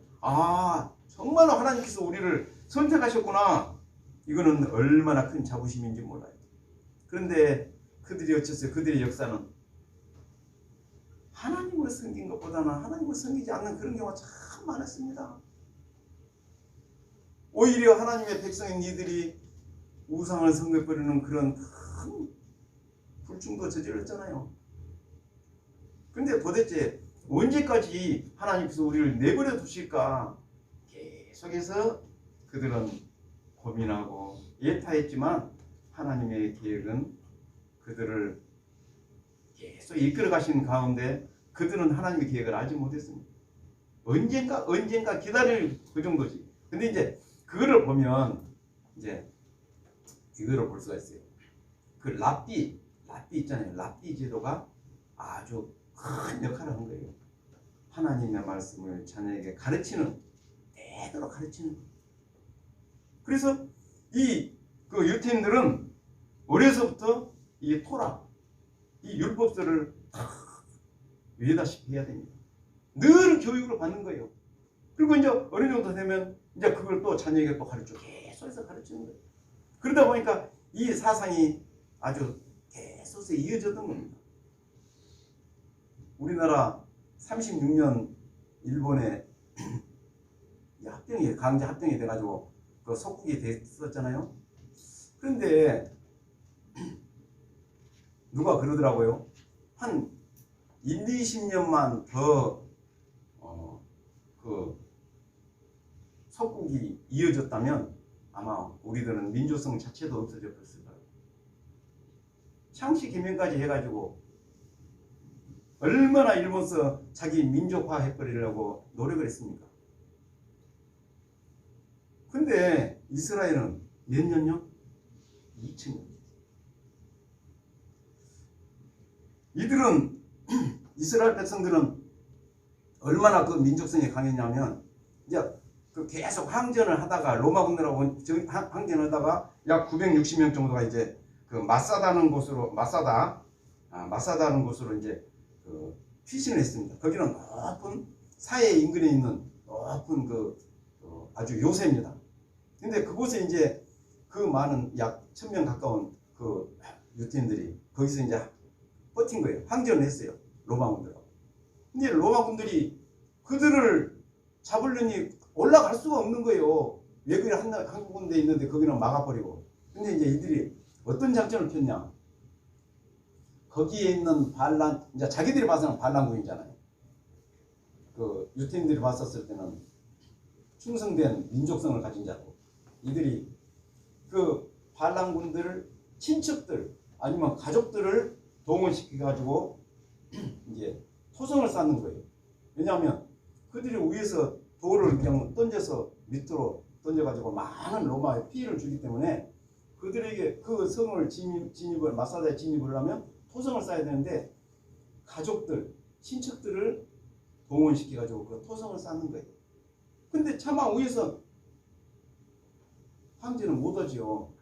정말로 하나님께서 우리를 선택하셨구나. 이거는 얼마나 큰 자부심인지 몰라요. 그런데 그들이 어쩌세요? 그들의 역사는 하나님을 섬긴 것보다는 하나님을 섬기지 않는 그런 경우가 참 많았습니다. 오히려 하나님의 백성인 이들이 우상을 섬겨버리는 그런 큰 불충도 저질렀잖아요. 그런데 도대체 언제까지 하나님께서 우리를 내버려 두실까? 계속해서 그들은 고민하고 예타했지만 하나님의 계획은 그들을 계속 이끌어 가시는 가운데 그들은 하나님의 계획을 알지 못했습니다. 언젠가 기다릴 그 정도지. 근데 이제 그거를 보면 이제 이거를 볼 수가 있어요. 그 랍비 있잖아요. 랍비 제도가 아주 큰 역할을 한 거예요. 하나님의 말씀을 자녀에게 가르치는, 대대로 가르치는. 그래서 그 유태인들은 어려서부터 이 토라, 이 율법서를 다 외다시피 해야 됩니다. 늘 교육을 받는 거예요. 그리고 이제 어느 정도 되면 이제 그걸 또 자녀에게 또 가르쳐, 계속해서 가르치는 거예요. 그러다 보니까 이 사상이 아주 계속해서 이어졌던 겁니다. 우리나라 36년 일본에 강제 합병이 돼가지고 그 속국이 됐었잖아요. 그런데 누가 그러더라고요. 한 1, 20년만 더 그 속국이 이어졌다면 아마 우리들은 민족성 자체도 없어져 버렸을 거예요. 창씨 개명까지 해가지고 얼마나 일본서 자기 민족화 해버리려고 노력을 했습니까? 근데 이스라엘은 몇 년요? 2000년. 이들은 이스라엘 백성들은 얼마나 그 민족성이 강했냐면 이제 그 계속 항전을 하다가 로마 군대라고 항전을 하다가 약 960명 정도가 이제 그 마사다는 곳으로 이제 그 피신을 했습니다. 거기는 높은 사해 인근에 있는 높은 아주 요새입니다. 근데 그곳에 이제 그 많은 약 1000명 가까운 그 유태인들이 거기서 이제 버틴 거예요. 항전을 했어요. 로마 군대라고. 근데 로마 군들이 그들을 잡으려니 올라갈 수가 없는 거예요. 외국에 한 군데 있는데 거기는 막아버리고. 근데 이제 이들이 어떤 작전을 폈냐? 거기에 있는 이제 자기들이 봐서는 반란군이잖아요. 그 유태인들이 봤었을 때는 충성된 민족성을 가진 자고, 이들이 그 반란군들 친척들 아니면 가족들을 동원시켜가지고 이제 토성을 쌓는 거예요. 왜냐하면 그들이 위에서 돌을 그냥 던져서 밑으로 던져가지고 많은 로마에 피해를 주기 때문에 그들에게 그 성을 마사다에 진입을 하면 토성을 쌓아야 되는데 가족들, 친척들을 동원시켜가지고 그 토성을 쌓는 거예요. 근데 차마 위에서 황제는 못하지요.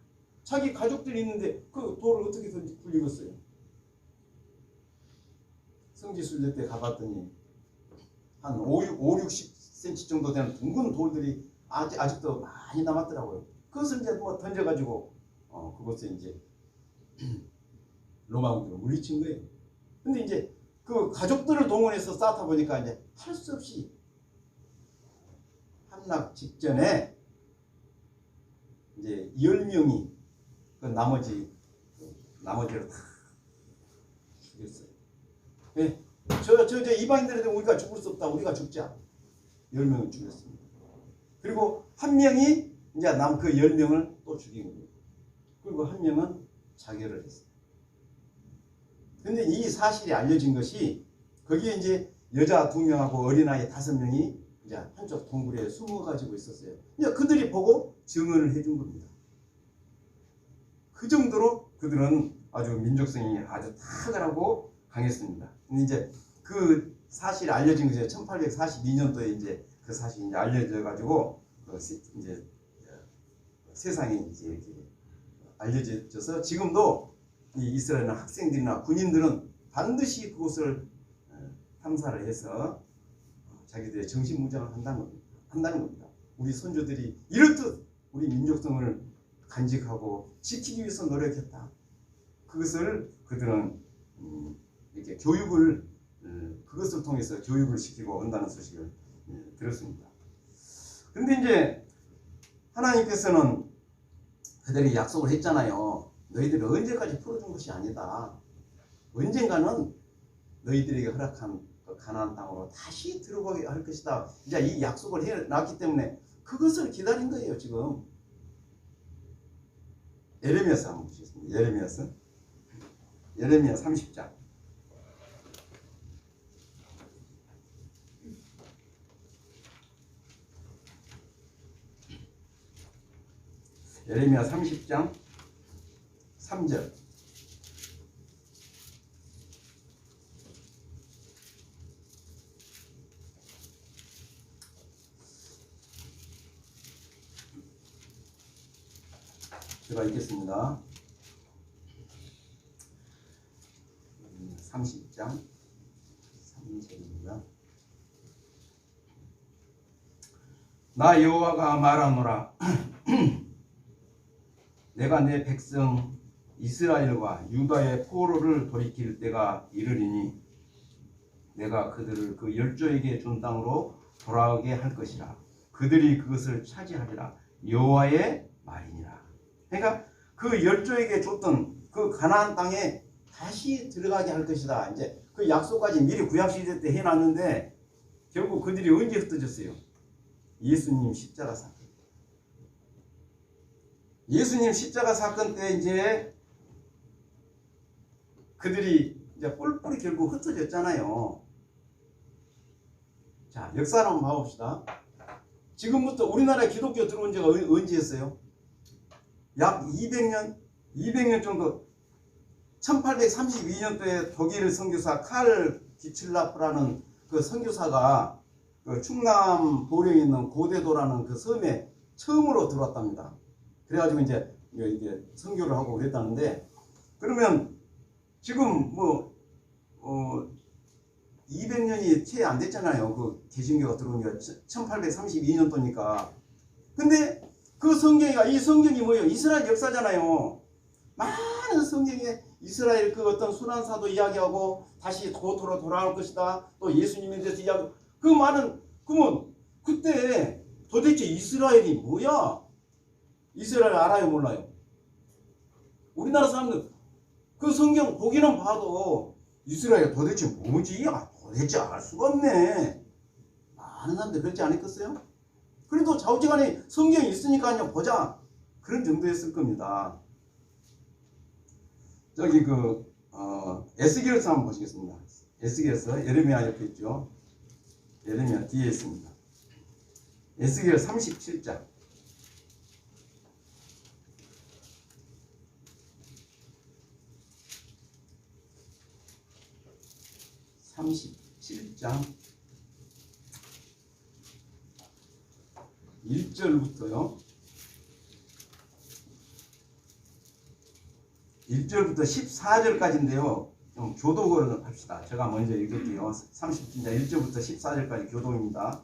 자기 가족들이 있는데 그 돌을 어떻게 굴리겠어요? 성지순례 때 가봤더니 한 60cm 정도 되는 둥근 돌들이 아직도 많이 남았더라고요. 그것을 이제 뭐 던져가지고 그것에 이제 로마군들을 물리친 거예요. 근데 이제 그 가족들을 동원해서 쌓다 보니까 이제 할 수 없이 함락 직전에 이제 10명이 그 나머지를 다 죽였어요. 네. 저 이방인들한테 우리가 죽을 수 없다. 우리가 죽자. 10명을 죽였습니다. 그리고 한 명이 이제 남 그 10명을 또 죽인 겁니다. 그리고 한 명은 자결을 했어요. 근데 이 사실이 알려진 것이 거기에 이제 여자 2명하고 어린아이 5명이 이제 한쪽 동굴에 숨어가지고 있었어요. 이제 그들이 보고 증언을 해준 겁니다. 그 정도로 그들은 아주 민족성이 아주 탁월하고 강했습니다. 근데 이제 그 사실이 알려진 것이 1842년도에 이제 그 사실이 이제 알려져 가지고 이제 세상에 이제 이렇게 알려져서 지금도 이 이스라엘 학생들이나 군인들은 반드시 그곳을 탐사를 해서 자기들의 정신무장을 한다는 겁니다. 우리 선조들이 이렇듯 우리 민족성을 간직하고 지키기 위해서 노력했다. 그것을 그들은 이렇게 교육을 그것을 통해서 교육을 시키고 온다는 소식을 들었습니다. 그런데 이제 하나님께서는 그들이 약속을 했잖아요. 너희들이 언제까지 풀어준 것이 아니다. 언젠가는 너희들에게 허락한 그 가나안 땅으로 다시 들어가게 할 것이다. 이제 이 약속을 해놨기 때문에 그것을 기다린 거예요. 지금 예레미야서 한번 보시겠습니다. 예레미야 30장. 예레미야 30장 3절. 제가 읽겠습니다. 30장 3절입니다. 나 여호와가 말하노라. 내가 내 백성 이스라엘과 유다의 포로를 돌이킬 때가 이르리니 내가 그들을 그 열조에게 준 땅으로 돌아오게 할 것이라. 그들이 그것을 차지하리라. 여호와의 말이니라. 그러니까 그 열조에게 줬던 그 가나안 땅에 다시 들어가게 할 것이다. 이제 그 약속까지 미리 구약시대 때 해놨는데 결국 그들이 언제 흩어졌어요? 예수님 십자가 사건. 예수님 십자가 사건 때 이제 그들이 이제 뿔뿔이 결국 흩어졌잖아요. 자, 역사를 한번 봐봅시다. 지금부터 우리나라에 기독교 들어온 지가 언제였어요? 약 200년 정도. 1832년도에 독일 선교사 칼 기칠라프라는 그 선교사가 그 충남 보령에 있는 고대도라는 그 섬에 처음으로 들어왔답니다. 그래가지고 이제 선교를 하고 그랬다는데, 그러면 지금 200년이 채 안 됐잖아요. 그 개신교가 들어온 게 1832년도니까. 근데 그 성경이가, 이 성경이 뭐예요? 이스라엘 역사잖아요. 많은 성경에 이스라엘 그 어떤 순환사도 이야기하고 다시 고토로 돌아올 것이다. 또 예수님에 대해서 이야기. 그 많은, 그러면 그때 도대체 이스라엘이 뭐야? 이스라엘 알아요, 몰라요? 우리나라 사람들 그 성경 보기는 봐도 이스라엘 도대체 뭐지? 도대체 알 수가 없네. 많은 사람들 그렇지 않았겠어요? 그래도 좌우지간에 성경이 있으니까요, 보자. 그런 정도였을 겁니다. 저기 에스겔서 한번 보시겠습니다. 에스겔서 예레미야 옆에 있죠. 예레미야 뒤에 있습니다. 에스겔 37장. 37장 1절부터요. 1절부터 14절까지인데요. 좀 교독을 합시다. 제가 먼저 읽을게요. 37장 1절부터 14절까지 교독입니다.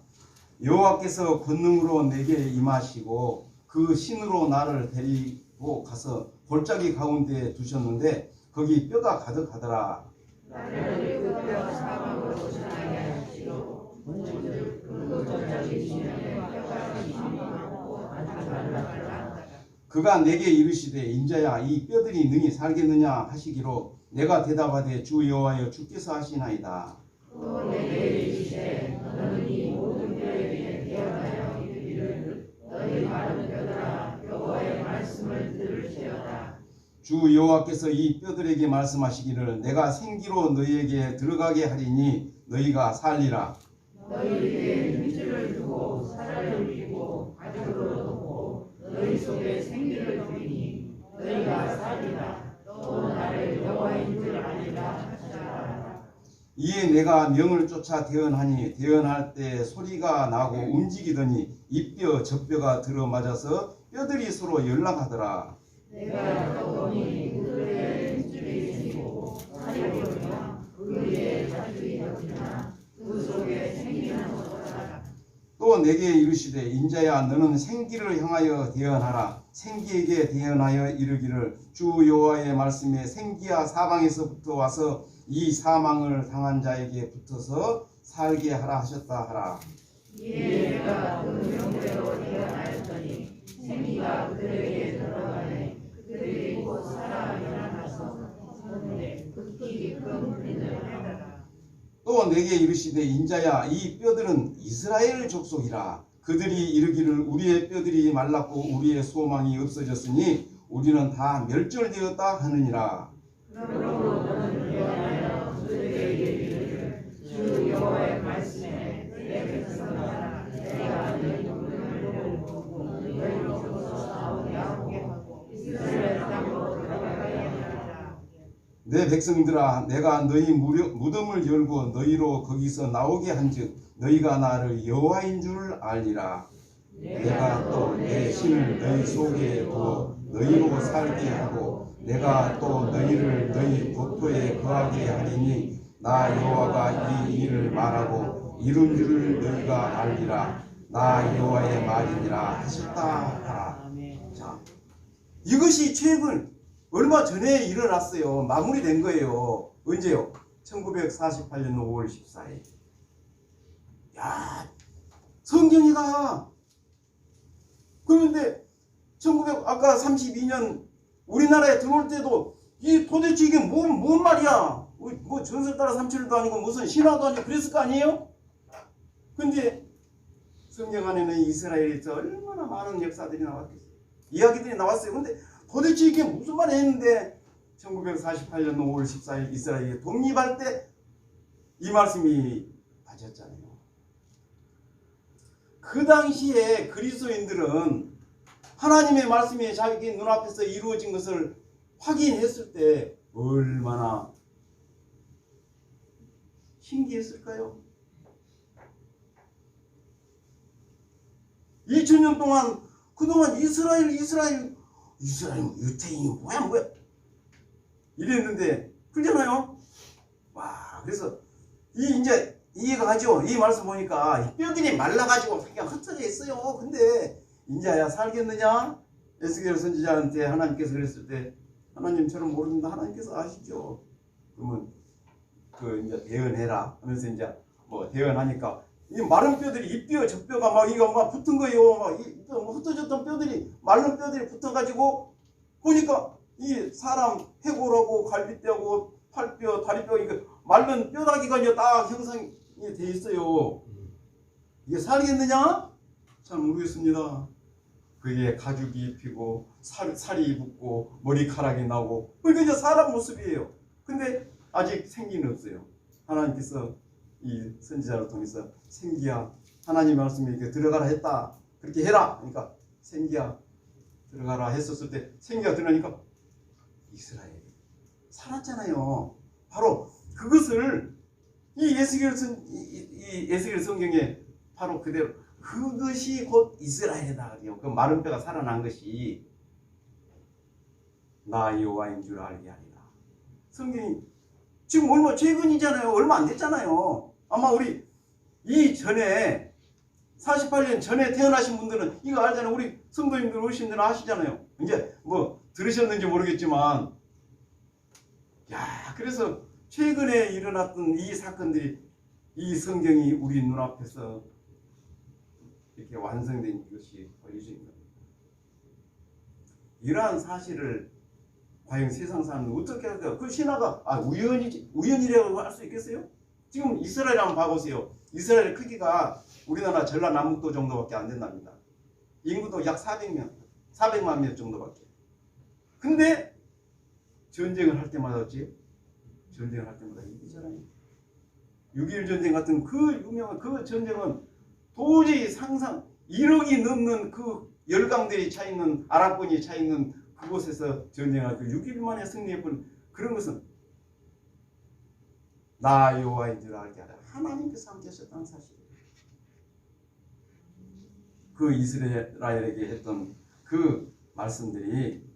여호와께서 권능으로 내게 임하시고 그 신으로 나를 데리고 가서 골짜기 가운데 두셨는데 거기 뼈가 가득하더라. 나를 그 뼈 사방으로 전하게 하시고 본즉 그 저자리 지면에 뼈가 임하고 하지 말라. 그가 내게 이르시되 인자야 이 뼈들이 능히 살겠느냐 하시기로 내가 대답하되 주 여호와여 주께서 하시나이다. 또 내게 이르시되 너는 이 모든 뼈에게 대언하여 이르기를 너희 마른 뼈들아 여호와의 말씀을 들을지어다. 주 여호와께서 이 뼈들에게 말씀하시기를 내가 생기로 너희에게 들어가게 하리니 너희가 살리라. 너희에게 힘줄을 주고 살을 주고 가죽으로 덮고 너희 속에 생기를 주리니 너희가 살리라. 또 나를 여호와인 줄 아니라 하시라. 이에 내가 명을 쫓아 대언하니 대언할 때 소리가 나고 움직이더니 이 뼈 저 뼈가 들어맞아서 뼈들이 서로 연락하더라. 내가 또 보니 그 뼈에 힘줄이 생기고 살이 오르며 그 위에 가죽이 덮이나 그 속에 생기는 없더라. 또 내게 이르시되 인자야 너는 생기를 향하여 대언하라. 생기에게 대언하여 이르기를 주 여호와의 말씀에 생기야 사방에서부터 와서 이 사망을 당한 자에게 붙어서 살게 하라 하셨다 하라. 이에 내가 그 명대로 대언하였더니 생기가 그들에게 들어가네. 그들이 곧 살아 일어나서 섰는데 극히 큰 불인을 하더라. 또 내게 이르시되 인자야 이 뼈들은 이스라엘 족속이라. 그들이 이르기를 우리의 뼈들이 말랐고 우리의 소망이 없어졌으니 우리는 다 멸절되었다 하느니라. 그러므로 너는 대언하여 그들에게 이르기를 주 여호와의 말씀에 내 백성아 내가 너희 눈을 보고 너희로부터 나오게 하고 이스라엘 땅으로 들어가게 하리라. 내 백성들아 내가 너희 무덤을 열고 너희로 거기서 나오게 한즉 너희가 나를 여호와인 줄 알리라. 내가 또 내 신을 너희 속에 두어 너희로 살게 하고 내가 또 너희를 너희 국토에 거하게 하리니 나 여호와가 이 일을 말하고 이룬 줄을 너희가 알리라. 나 여호와의 말이니라 하셨다 하라. 자, 이것이 최근 얼마 전에 일어났어요. 마무리된 거예요. 언제요? 1948년 5월 14일. 야, 성경이가 그런데 1900 32년 우리나라에 들어올 때도 이 도대체 이게 뭔 말이야? 뭐 전설 따라 삼천리도 아니고 무슨 신화도 아니고 그랬을 거 아니에요? 근데 성경 안에는 이스라엘에서 얼마나 많은 역사들이 나왔겠어요. 이야기들이 나왔어요. 근데 도대체 이게 무슨 말이 했는데 1948년 5월 14일 이스라엘이 독립할 때 이 말씀이 빠졌잖아요. 그 당시에 그리스도인들은 하나님의 말씀이 자기 눈앞에서 이루어진 것을 확인했을 때 얼마나 신기했을까요? 2000년 동안 그동안 이스라엘 유태인이 뭐야 이랬는데 그러잖아요. 와, 그래서 이제 이해가 가죠. 이 말씀 보니까 이 뼈들이 말라가지고 그냥 흩어져 있어요. 근데 인자야 살겠느냐? 에스겔 선지자한테 하나님께서 그랬을 때 하나님처럼 모르는데 하나님께서 아시죠. 그러면 그 이제 대언해라 하면서 이제 뭐 대언하니까 이 마른 뼈들이 이 뼈 저 뼈가 막 이거 막 붙은 거예요. 막 이 흩어졌던 뼈들이 마른 뼈들이 붙어가지고 보니까 이 사람 해골하고 갈비뼈하고 팔뼈 다리뼈 이거 마른 뼈다귀가 이제 딱 형성이 돼 있어요. 이게 살겠느냐? 잘 모르겠습니다. 그게 가죽이 입히고 살이 붙고 머리카락이 나고 그게 이제 사람 모습이에요. 근데 아직 생기는 없어요. 하나님께서 이 선지자를 통해서 생기야 하나님 말씀이 이렇게 들어가라 했다. 그렇게 해라. 그러니까 생기야 들어가라 했었을 때 생기가 들어가니까 이스라엘이 살았잖아요. 바로 그것을 이 에스겔 성경에 바로 그대로 그것이 곧 이스라엘이다. 그 마른 뼈가 살아난 것이 나 여호와인 줄 알게 하리라. 성경이 지금 얼마 최근이잖아요. 얼마 안 됐잖아요. 아마 우리 이 전에 48년 전에 태어나신 분들은 이거 알잖아요. 우리 성도님들 어르신들은 아시잖아요. 이제 뭐 들으셨는지 모르겠지만 야, 그래서 최근에 일어났던 이 사건들이 이 성경이 우리 눈앞에서 이렇게 완성된 이것이 예수입니다. 이러한 사실을 과연 세상 사람은 어떻게 할까요? 그 신화가 우연이라고 할 수 있겠어요? 지금 이스라엘 한번 봐보세요. 이스라엘의 크기가 우리나라 전라남북도 정도밖에 안 된답니다. 인구도 약 400만 명 정도밖에. 근데 전쟁을 할 때마다 어찌? 전쟁을 할 때마다 이기잖아요. 6.21 전쟁 같은 그 유명한 그 전쟁은 도저히 상상 1억이 넘는 그 열강들이 차 있는 아랍권이 차 있는 그곳에서 전쟁할 그 6.1 만에 승리해본 그런 것은 나 여호와인 줄 알게 하라. 하나님께서 함께 하셨다는 사실이에요. 그 이스라엘에게 했던 그 말씀들이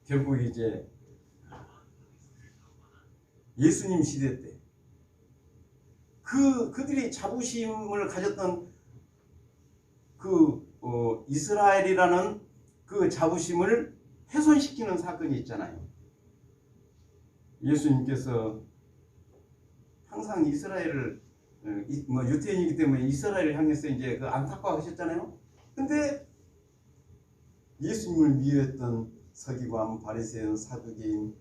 결국 이제 예수님 시대 때 그들이 자부심을 가졌던 이스라엘이라는 그 자부심을 훼손시키는 사건이 있잖아요. 예수님께서 항상 이스라엘을 유태인이기 때문에 이스라엘을 향해서 이제 그 안타까워하셨잖아요. 근데 예수님을 미워했던 서기관, 바리새인, 사두개인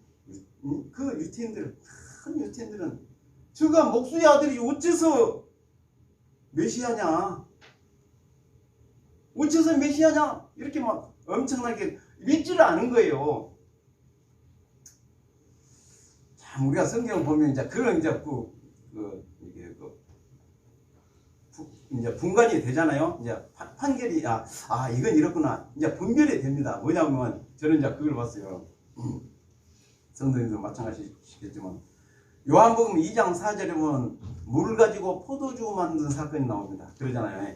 그 유태인들, 큰 유태인들은 저가 목수의 아들이 어째서 메시아냐? 어째서 메시아냐? 이렇게 막 엄청나게 믿지를 않은 거예요. 참 우리가 성경을 보면 이제 그런 이제 이제 분간이 되잖아요. 이제 판결이 이건 이렇구나. 이제 분별이 됩니다. 뭐냐면 저는 이제 그걸 봤어요. 성도님도 마찬가지시겠지만 요한복음 2장 4절에 보면 물 가지고 포도주 만든 사건이 나옵니다. 그러잖아요.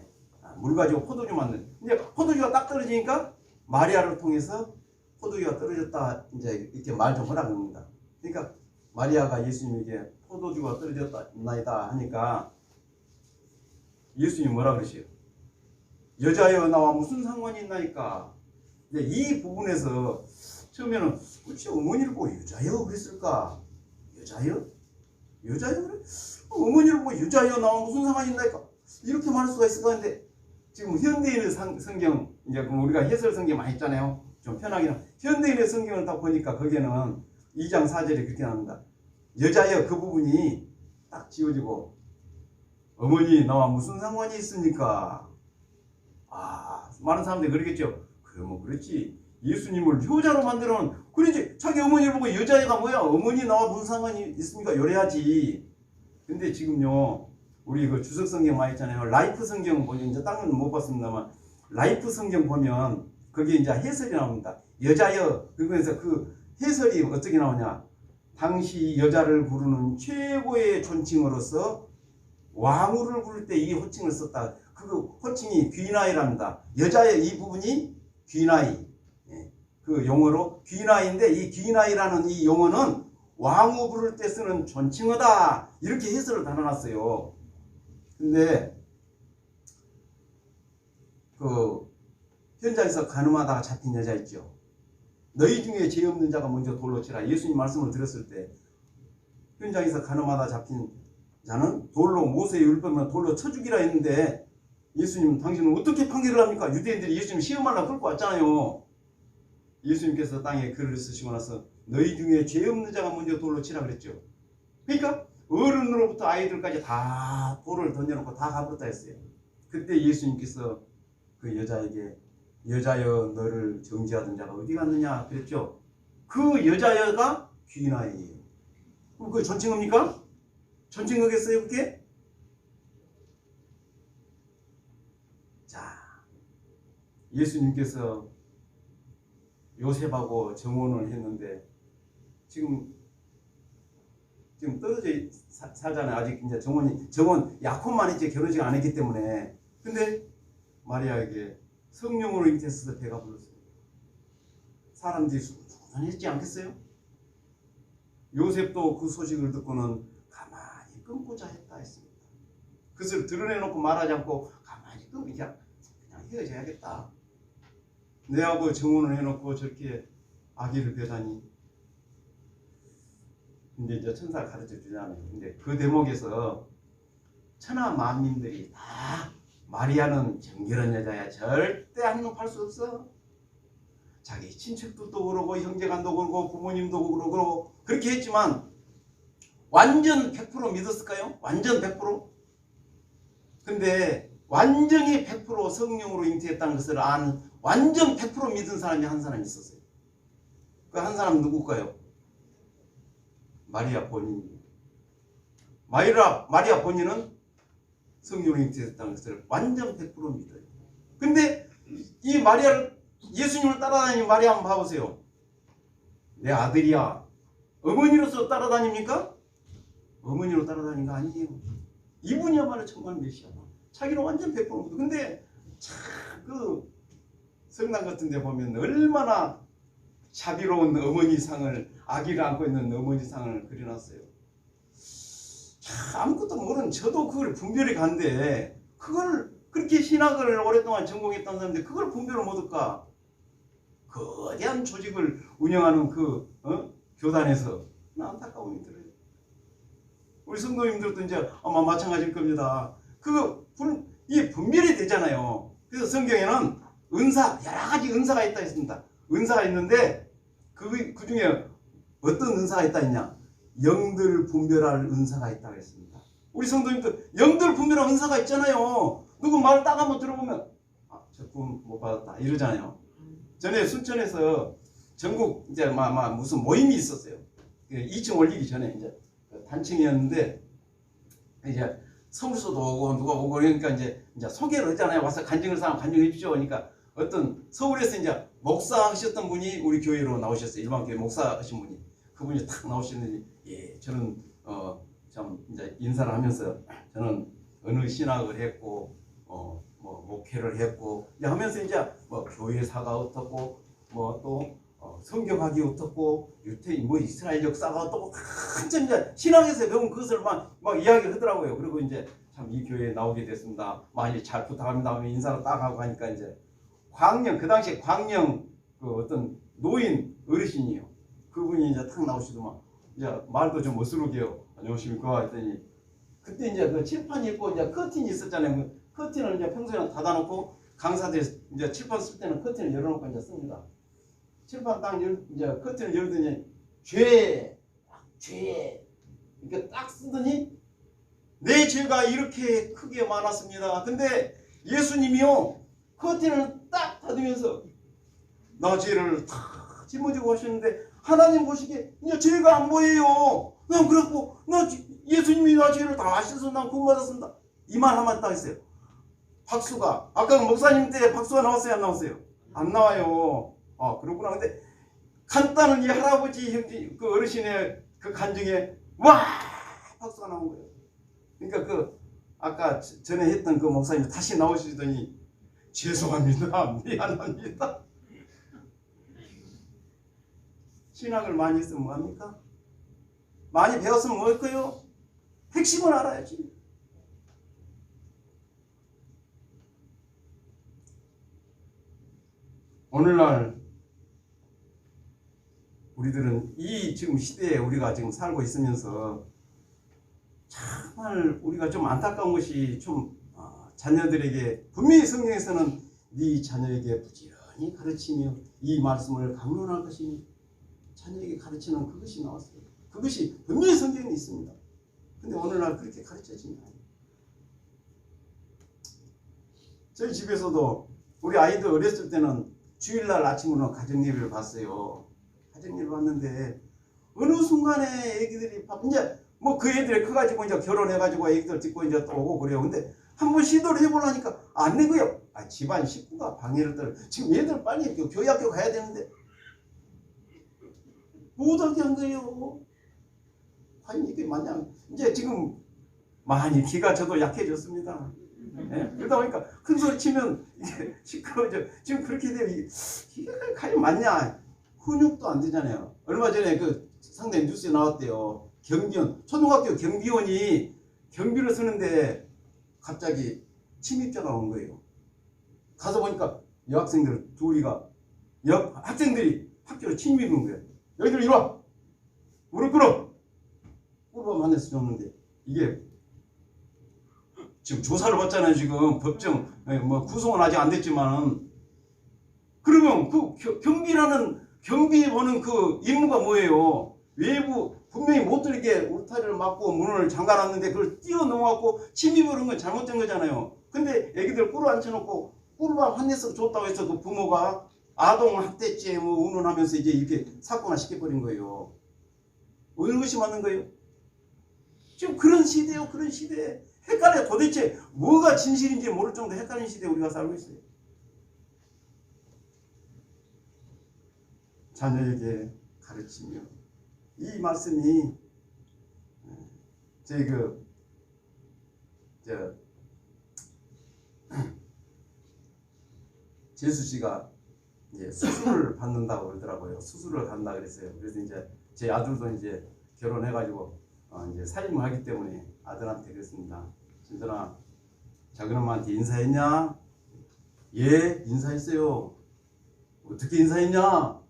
물 가지고 포도주 만든. 이제 포도주가 딱 떨어지니까 마리아를 통해서 포도주가 떨어졌다 이제 이렇게 말 좀 하라 그럽니다. 그러니까 마리아가 예수님에게 포도주가 떨어졌나이다 하니까 예수님 뭐라 그러시요? 여자여 나와 무슨 상관이 있나이까? 근데 이 부분에서 처음에는 어찌 어머니를 보고 여자여 그랬을까? 여자여? 여자여 그래? 어머니를 보고 여자여 나와 무슨 상관이 있나이까? 이렇게 말할 수가 있을까? 근데 지금 현대인의 성경 이제 우리가 해설 성경 많이 있잖아요. 좀 편하게 현대인의 성경을 딱 보니까 거기에는 2장 4절에 그렇게 나옵니다. 여자여 그 부분이 딱 지워지고 어머니 나와 무슨 상관이 있습니까? 많은 사람들이 그러겠죠. 그러면 그렇지. 예수님을 효자로 만들어놓은 그러지. 자기 어머니를 보고 여자애가 뭐야? 어머니 나와 무슨 상관이 있습니까? 요래야지. 근데 지금요 우리 그 주석 성경 많이 있잖아요. 라이프 성경 보면 이제 딴 건 못 봤습니다만 라이프 성경 보면 거기에 이제 해설이 나옵니다. 여자여 그래서 그 해설이 어떻게 나오냐? 당시 여자를 부르는 최고의 존칭으로서 왕후를 부를 때 이 호칭을 썼다. 그 호칭이 귀나이랍니다. 여자의 이 부분이 귀나이. 그 용어로 귀나이인데 이 귀나이라는 이 용어는 왕후 부를 때 쓰는 존칭어다. 이렇게 해설을 달아놨어요. 근데 그 현장에서 간음하다가 잡힌 여자 있죠. 너희 중에 죄 없는 자가 먼저 돌로 치라. 예수님 말씀을 들었을 때 현장에서 간음하다 잡힌 자는 돌로 모세의 율법은 돌로 쳐 죽이라 했는데 예수님 당신은 어떻게 판결을 합니까? 유대인들이 예수님 시험하려고 끌고 왔잖아요. 예수님께서 땅에 글을 쓰시고 나서 너희 중에 죄 없는 자가 먼저 돌로 치라 그랬죠. 그러니까 어른으로부터 아이들까지 다 돌을 던져놓고 다 가버렸다 했어요. 그때 예수님께서 그 여자에게 여자여 너를 정죄하던 자가 어디 갔느냐 그랬죠. 그 여자여가 귀나이예요. 그럼 그게 존칭어입니까? 존칭어겠어요 그게? 자, 예수님께서 요셉하고 정혼을 했는데 지금 떨어져 살잖아요. 아직 이제 정혼 약혼만 했지 결혼식 안 했기 때문에. 근데 마리아에게 성령으로 잉태해서 배가 불렀어요. 사람들이 수고했지 않겠어요? 요셉도 그 소식을 듣고는 가만히 끊고자 했다 했습니다. 그것을 드러내놓고 말하지 않고 가만히 끊고 그냥 헤어져야겠다. 내하고 정혼을 해놓고 저렇게 아기를 배다니. 근데 이제 천사가 가르쳐 주잖아요. 근데 그 대목에서 천하 만민들이 다 마리아는 정결한 여자야. 절대 한눈 팔 수 없어. 자기 친척들도 그러고 형제간도 그러고 부모님도 그러고 그렇게 했지만 완전 100% 믿었을까요? 완전 100%? 근데 완전히 100% 성령으로 잉태했다는 것을 아는 완전 100% 믿은 사람이 한 사람 있었어요. 그 한 사람 누굴까요? 마리아 본인이에요. 마리아 본인은 성령으로 잉태했다는 것을 완전 100% 믿어요. 근데 이 마리아를 예수님을 따라다니는 마리아 한번 봐보세요. 내 아들이야. 어머니로서 따라다닙니까? 어머니로 따라다니는 거 아니에요. 이분이야말로 정말 메시아다. 자기는 완전 100% 믿어. 근데 참 그 성당 같은 데 보면 얼마나 자비로운 어머니상을 아기를 안고 있는 어머니상을 그려놨어요. 참 아무것도 모르는 저도 그걸 분별이 간데 그걸 그렇게 신학을 오랫동안 전공했던 사람인데 그걸 분별을 못할까? 거대한 조직을 운영하는 그 교단에서 안타까움이 들어요. 우리 성도님들도 이제 아마 마찬가지일 겁니다. 이 분별이 되잖아요. 그래서 성경에는 은사, 여러 가지 은사가 있다 했습니다. 은사가 있는데 그 중에 어떤 은사가 있다 했냐? 영들 분별할 은사가 있다고 했습니다. 우리 성도님들 영들 분별할 은사가 있잖아요. 누구 말 딱 한번 들어보면 저 분 못 받았다 이러잖아요. 전에 순천에서 전국 이제 무슨 모임이 있었어요. 2층 올리기 전에 이제 단층이었는데 이제 서울서도 오고 누가 오고 그러니까 이제 소개를 하잖아요. 와서 간증을 사람 간증해 주십시오. 그러니까 어떤 서울에서 이제 목사하셨던 분이 우리 교회로 나오셨어요. 일반 교회 목사하신 분이 그분이 탁 나오시는데 예 저는 참 이제 인사를 하면서 저는 어느 신학을 했고 뭐 목회를 했고 하면서 이제 뭐 교회사가 어떻고 뭐 또 성경학이 어떻고 유태인 뭐 이스라엘 역사가 어떻고 한참 이제 신학에서 배운 그것을 막 이야기를 하더라고요. 그리고 이제 참 이 교회에 나오게 됐습니다. 많이 잘 부탁합니다 하면 인사를 딱 하고 하니까 이제 광령 그 당시에 광령 그 어떤 노인 어르신이에요. 그분이 이제 탁 나오시더만 이제 말도 좀 멋스럽게요. 안녕하십니까 했더니 그때 이제 그 칠판이 있고 이제 커튼이 있었잖아요. 그 커튼을 이제 평소에 닫아놓고 강사들 이제 칠판 쓸 때는 커튼을 열어놓고 이제 씁니다. 칠판 딱 이제 커튼을 열더니 죄 이렇게 딱 쓰더니 내 죄가 이렇게 크게 많았습니다. 근데 예수님이요 커튼을 딱 닫으면서 나 죄를 다 짊어지고 하시는데 하나님 보시기에 이제 죄가 안 보여요. 그냥 그래갖고 예수님이 나 죄를 다 아셔서 난 구원받았습니다. 이 말 한마디 딱 했어요. 박수가 아까 목사님 때 박수가 나왔어요 안 나왔어요? 안 나와요. 그렇구나. 근데 간단한 이 할아버지 형제 그 어르신의 그 간증에 와 박수가 나온 거예요. 그러니까 그 아까 전에 했던 그 목사님 다시 나오시더니 죄송합니다. 미안합니다. 신학을 많이 했으면 뭐합니까? 많이 배웠으면 뭘까요? 핵심을 알아야지. 오늘날 우리들은 이 지금 시대에 우리가 지금 살고 있으면서 정말 우리가 좀 안타까운 것이 좀 자녀들에게 분명히 성경에서는 네 자녀에게 부지런히 가르치며 이 말씀을 강론할 것이니 자녀에게 가르치는 그것이 나왔어요. 그것이 분명히 성경에 있습니다. 근데 오늘날 그렇게 가르쳐지냐. 저희 집에서도 우리 아이들 어렸을 때는 주일날 아침으로 가정예배를 봤어요. 가정예배를 봤는데 어느 순간에 애기들이 이제 뭐 그 애들이 커가지고 이제 결혼해가지고 애기들 듣고 이제 또 오고 그래요. 근데 한번 시도를 해보려니까 안 되고요. 집안 식구가 방해를 떨어. 지금 얘들 빨리 교회학교 가야 되는데 못하게 한 거예요. 과연 이게 맞냐? 이제 지금 많이 귀가 저도 약해졌습니다. 네? 그러다 보니까 큰 소리 치면 이게 시끄러워져. 지금 그렇게 되면 이게 과연 맞냐? 훈육도 안 되잖아요. 얼마 전에 그 상당히 뉴스에 나왔대요. 경비원, 초등학교 경비원이 경비를 쓰는데 갑자기 침입자가 온 거예요. 가서 보니까 여학생들 둘이가 학생들이 학교로 침입한 거예요. 너희들 이리 와. 무릎 꿇어. 꿀밤 한 대서 줬는데 이게 지금 조사를 받잖아요. 지금 법정 뭐 구속은 아직 안 됐지만 그러면 그 경비에 보는 그 임무가 뭐예요? 외부 분명히 못 들게 울타리를 막고 문을 잠가놨는데 그걸 뛰어넘어갖고 침입을 한 건 잘못된 거잖아요. 근데 애기들 꿀을 앉혀놓고 꿀밤 한 대서 줬다고 해서 그 부모가 아동 학대죄 뭐 운운하면서 이제 이렇게 사건화 시켜버린 거예요. 어느 것이 맞는 거예요? 지금 그런 시대요, 그런 시대. 헷갈려. 도대체 뭐가 진실인지 모를 정도 헷갈리는 시대에 우리가 살고 있어요. 자녀에게 가르치며 이 말씀이 저희 재수 씨가 이제 수술을 받는다고 그러더라고요. 수술을 간다 그랬어요. 그래서 이제 제 아들도 이제 결혼해가지고 이제 살림을 하기 때문에 아들한테 그랬습니다. 진선아, 작은엄마한테 인사했냐? 예, 인사했어요. 어떻게 인사했냐?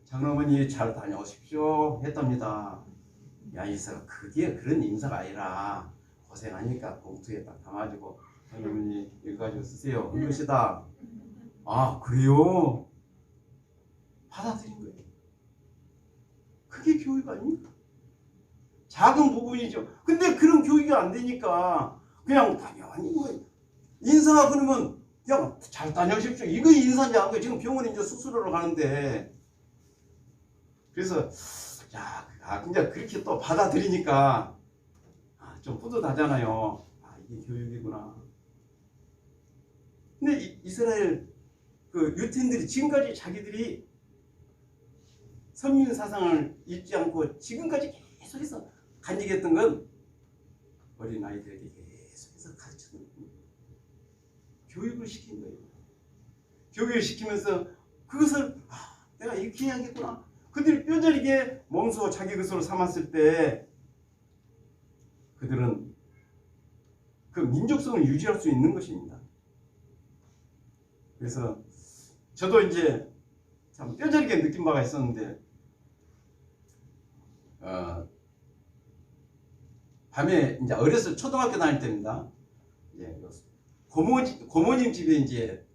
작은어머니 잘 다녀오십시오 했답니다. 야, 이사가 그게 그런 인사가 아니라 고생하니까 봉투에 딱 담아주고 작은어머니 이거 가지고 쓰세요. 한 것이다. 아, 그래요? 받아들인 거예요. 그게 교육 아닙니까? 작은 부분이죠. 근데 그런 교육이 안 되니까 그냥 당연히 뭐 인사가 그러면 그냥 잘 다녀오십시오. 이거 인사인지 안 거예요. 지금 병원에 이제 수술하러 가는데 그래서 이제 그렇게 또 받아들이니까 좀 뿌듯하잖아요. 이게 교육이구나. 근데 이스라엘 그 유태인들이 지금까지 자기들이 선민 사상을 잊지 않고 지금까지 계속해서 간직했던 건 어린 아이들에게 계속해서 가르치는 교육을 시킨 거예요. 교육을 시키면서 그것을 내가 이렇게 해야겠구나. 그들이 뼈저리게 몸소 자기 것으로 삼았을 때 그들은 그 민족성을 유지할 수 있는 것입니다. 그래서 저도 이제 참 뼈저리게 느낀 바가 있었는데 밤에 이제 어렸을 초등학교 다닐 때입니다. 이제 고모님 집에 이제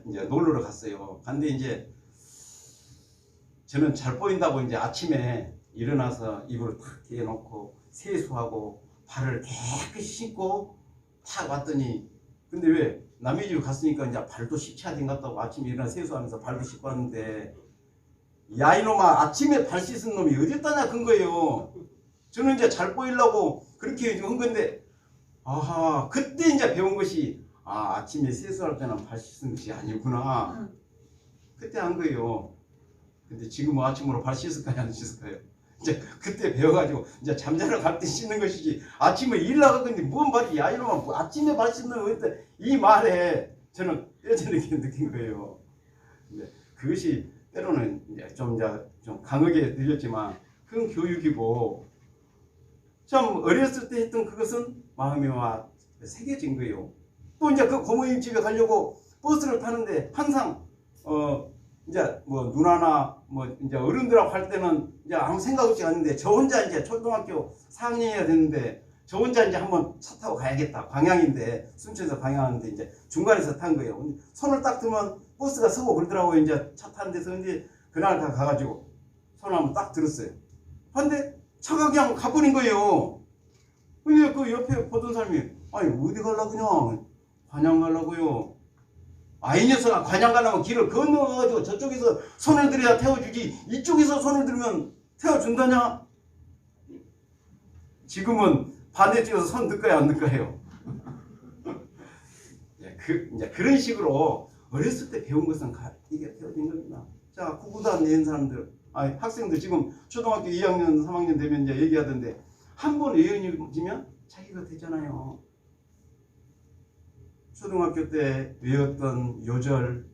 이제 놀러 갔어요. 근데 이제 저는 잘 보인다고 이제 아침에 일어나서 이불을 탁 개놓고 세수하고 발을 깨끗이 씻고 탁 왔더니 근데 왜 남의 집에 갔으니까 이제 발도 씻어야 된다고 아침에 일어나 세수하면서 발도 씻고 왔는데 야 이놈아 아침에 발 씻은 놈이 어딨다냐 큰 거예요. 저는 이제 잘 보이려고 그렇게 한 건데 아하 그때 이제 배운 것이 아침에 세수할 때는 발 씻는 것이 아니구나. 그때 한 거예요. 근데 지금은 아침으로 발 씻을까요 안 씻을까요? 이제 그때 배워가지고 이제 잠자러 갈 때 씻는 것이지 아침에 일 나가는데 뭔 말이 야 이놈아 뭐 아침에 발 씻는 거 이 말에 저는 뼈저리게 느낀 거예요. 근데 그것이 때로는 이제 좀 강하게 들렸지만 그건 교육이고 참 어렸을 때 했던 그것은 마음에 와 새겨진 거예요. 또 이제 그 고모님 집에 가려고 버스를 타는데 항상 이제 뭐 누나나 뭐 이제 어른들하고 갈 때는 이제 아무 생각 없이 갔는데 저 혼자 이제 초등학교 4학년이어야 되는데 저 혼자 이제 한번 차 타고 가야겠다. 광양인데 순천에서 광양하는데 이제 중간에서 탄 거예요. 근데 손을 딱 들면 버스가 서고 그러더라고요. 이제 차 타는 데서 근데 그날 다 가가지고 손을 한번 딱 들었어요. 근데 차가 그냥 가버린 거예요. 근데 그 옆에 보던 사람이 아니 어디 갈라 그냥 관양 가려고요. 이 녀석아 관양 가려면 길을 건너가지고 저쪽에서 손을 들여야 태워주지 이쪽에서 손을 들면 태워준다냐? 지금은 반대쪽에서 손 들까요 안 들까요? 이제 그런 식으로 어렸을 때 배운 것은 이게 배워진 겁니다. 자 구구단 낸 사람들 학생들 지금 초등학교 2학년 3학년 되면 이제 얘기하던데 한 번 외워지면 자기가 되잖아요. 초등학교 때 외웠던 요절,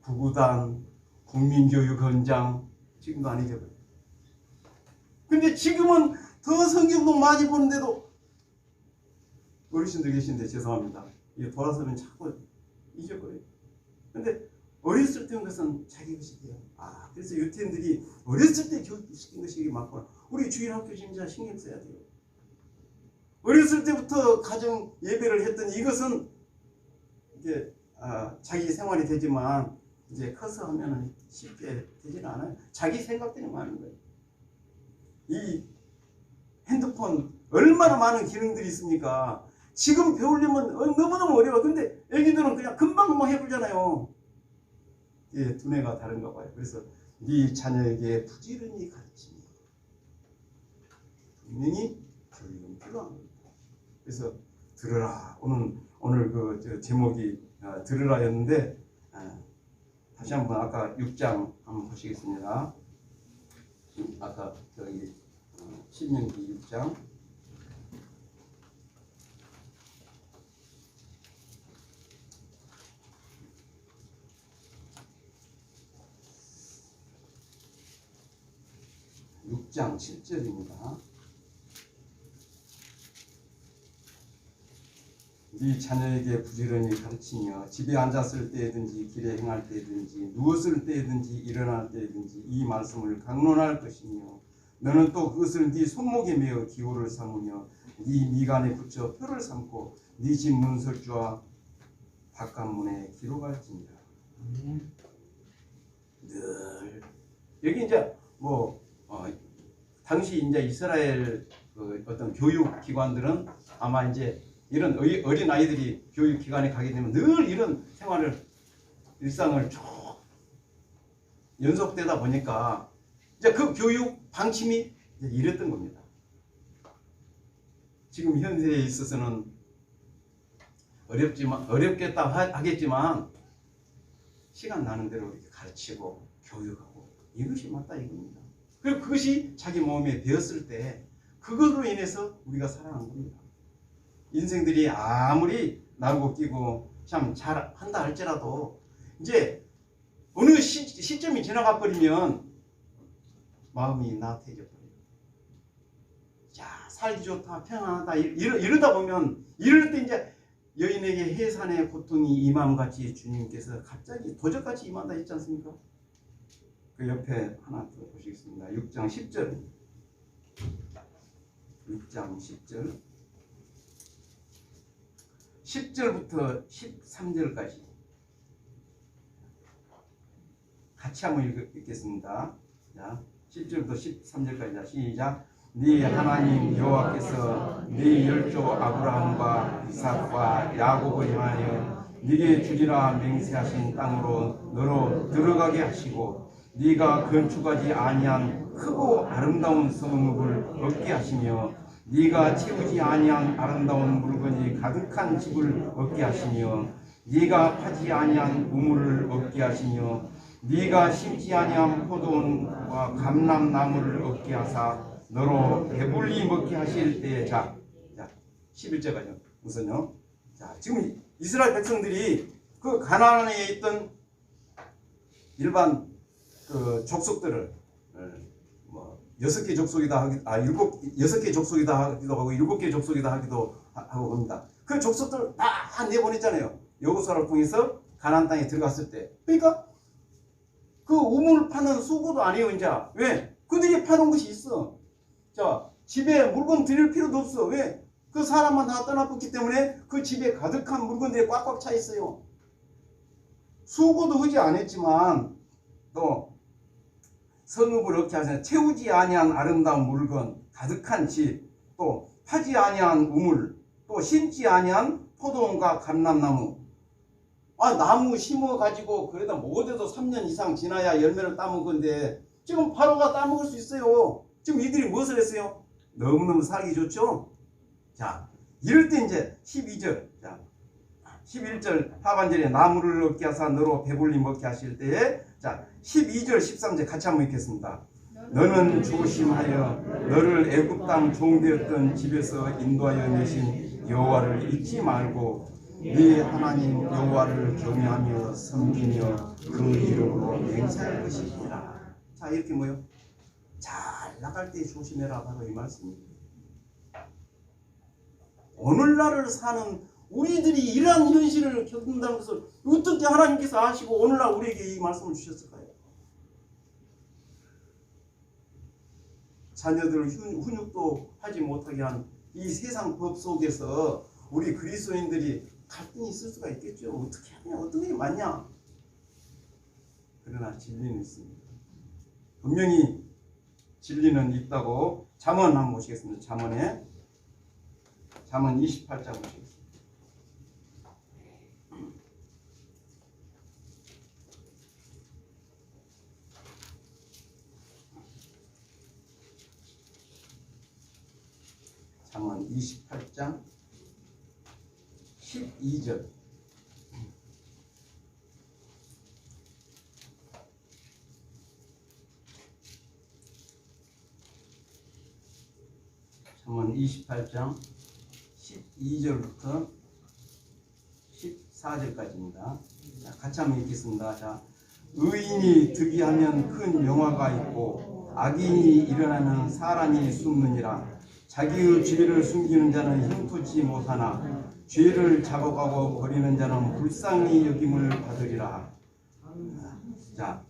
구구단, 국민교육헌장 지금도 안 잊어버려요. 근데 지금은 더 성경도 많이 보는데도 어르신들 계신데 죄송합니다. 이게 돌아서면 자꾸 잊어버려요. 근데 어렸을 때는 것은 자기 것이 돼요. 그래서 유태인들이 어렸을 때 교육시킨 것이 많구나. 우리 주일학교 진짜 신경 써야 돼요. 어렸을 때부터 가정 예배를 했던 이것은 이게 자기 생활이 되지만 이제 커서 하면은 쉽게 되지는 않아요. 자기 생각들이 많은 거예요. 이 핸드폰 얼마나 많은 기능들이 있습니까? 지금 배우려면 너무너무 어려워. 근데 애기들은 그냥 금방금방 해보잖아요. 예, 두뇌가 다른가 봐요. 그래서 네 자녀에게 부지런히 가르치니 분명히 교육은 필요합니다. 그래서 들으라. 오늘 그 제목이 들으라였는데 다시 한번 아까 6장 한번 보시겠습니다. 아까 저기 신명기 6장 6장 7절입니다. 네 자녀에게 부지런히 가르치며 집에 앉았을 때든지 길에 행할 때든지 누웠을 때든지 일어날 때든지 이 말씀을 강론할 것이며 너는 또 그것을 네 손목에 메어 기호를 삼으며 네 미간에 붙여 표를 삼고 네 집 문설주와 바깥문에 기록할지니라. 늘 여기 이제 당시 이제 이스라엘 그 어떤 교육 기관들은 아마 이제 이런 어린 아이들이 교육 기관에 가게 되면 늘 이런 일상을 쭉 연속되다 보니까 이제 그 교육 방침이 이제 이랬던 겁니다. 지금 현세에 있어서는 어렵겠다 하겠지만 시간 나는 대로 이렇게 가르치고 교육하고 이것이 맞다 이겁니다. 그리고 그것이 자기 몸에 배었을 때 그것으로 인해서 우리가 살아난 겁니다. 인생들이 아무리 나르고 끼고 참 잘한다 할지라도 이제 어느 시점이 지나가 버리면 마음이 나태해져 버려요. 자, 살기 좋다, 편안하다 이러다 보면 이럴 때 이제 여인에게 해산의 고통이 임함같이 주님께서 갑자기 도적같이 임한다 했지 않습니까? 그 옆에 하나 더 보시겠습니다. 6장 10절 6장 10절 10절부터 13절까지 같이 한번 읽겠습니다. 자, 10절부터 13절까지 시작. 네 하나님 여호와께서 네 열조 아브라함과 이삭과 야곱을 향하여 네게 주리라 맹세하신 땅으로 너로 들어가게 하시고 네가 건축하지 아니한 크고 아름다운 성읍을 얻게 하시며 네가 채우지 아니한 아름다운 물건이 가득한 집을 얻게 하시며 네가 파지 아니한 우물을 얻게 하시며 네가 심지 아니한 포도원과 감람나무를 얻게 하사 너로 배불리 먹게 하실 때에 자 11절까지 우선요. 자, 지금 이스라엘 백성들이 그 가나안에 있던 일반 그 족속들을 6개 족속이다 여섯 개 족속이다 하기도 하고 7개 족속이다 하기도 하고 합니다. 그 족속들 다 내보냈잖아요. 여호수아를 통해서 가나안 땅에 들어갔을 때. 그러니까 그 우물 파는 수고도 아니에요. 이제 왜? 그들이 파는 것이 있어. 자, 집에 물건 드릴 필요도 없어. 왜? 그 사람만 다 떠나봤기 때문에 그 집에 가득한 물건들이 꽉꽉 차 있어요. 수고도 하지 않았지만 또 성읍을 얻게 하시는 채우지 아니한 아름다운 물건, 가득한 집, 또 파지 아니한 우물, 또 심지 아니한 포도원과 감람나무. 나무 심어가지고 그래도 못해도 3년 이상 지나야 열매를 따먹은 건데 지금 바로가 따먹을 수 있어요. 지금 이들이 무엇을 했어요? 너무너무 살기 좋죠? 자, 이럴 때 이제 12절, 자, 11절 하반절에 나무를 얻게 하사 너로 배불리 먹게 하실 때에 자, 12절 13절 같이 한번 읽겠습니다. 너는 조심하여 너를 애굽 땅 종되었던 집에서 인도하여 내신 여호와를 잊지 말고 네 하나님 여호와를 경외하며 섬기며 그 이름으로 맹세할 것이니라. 자, 이렇게 뭐요? 잘 나갈 때 조심해라 바로 이 말씀입니다. 오늘날을 사는 우리들이 이러한 현실을 겪는다는 것을 어떻게 하나님께서 아시고 오늘날 우리에게 이 말씀을 주셨을까요? 자녀들 훈육도 하지 못하게 한 이 세상 법 속에서 우리 그리스도인들이 갈등이 있을 수가 있겠죠. 어떻게 하냐, 어떤 게 맞냐. 그러나 진리는 있습니다. 분명히 진리는 있다고. 잠언 한번 보시겠습니다. 잠언 28장 보시겠습니다. 잠언 28장 12절. 잠언 28장 12절부터 14절까지입니다. 자, 같이 한번 읽겠습니다. 자, 의인이 득이하면 큰 명화가 있고 악인이 일어나면 사람이 숨느니라. 자기의 죄를 숨기는 자는 형통치 못하나 죄를 작업하고 버리는 자는 불쌍히 여김을 받으리라. 자,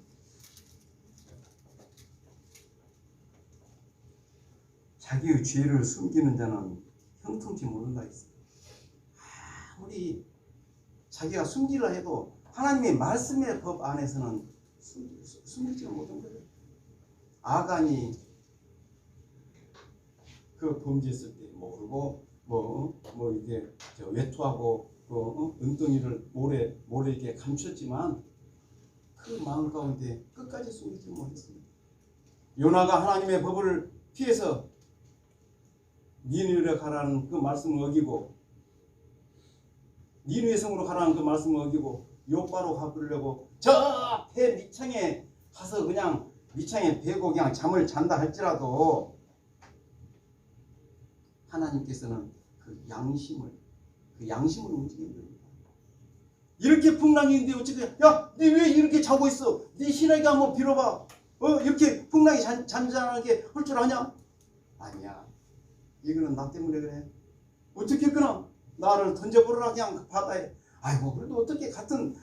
자기의 죄를 숨기는 자는 형통치 못한다 했어요. 아무리 자기가 숨기려 해도 하나님의 말씀의 법 안에서는 숨기지 못한 거예요. 아간이 그 범죄했을 때 모르고 뭐 이게 외투하고 은덩이를 모래 이렇게 감췄지만 그 마음 가운데 끝까지 숨기지 못했습니다. 요나가 하나님의 법을 피해서 니느웨로 가라는 그 말씀을 어기고 니느웨 성으로 가라는 그 말씀을 어기고 요바로 가버리려고 저 배 밑창에 가서 그냥 밑창에 베고 그냥 잠을 잔다 할지라도 하나님께서는 그 양심을 움직이는 겁니다. 이렇게 풍랑이 있는데 어떻게 야, 니 왜 이렇게 자고 있어? 니 신에게 한번 빌어봐. 이렇게 풍랑이 잔잔하게 할 줄 아냐? 아니야. 이거는 나 때문에 그래. 어떻게 했구나? 나를 던져버려라 그냥 그 바다에. 아이고 그래도 어떻게 같은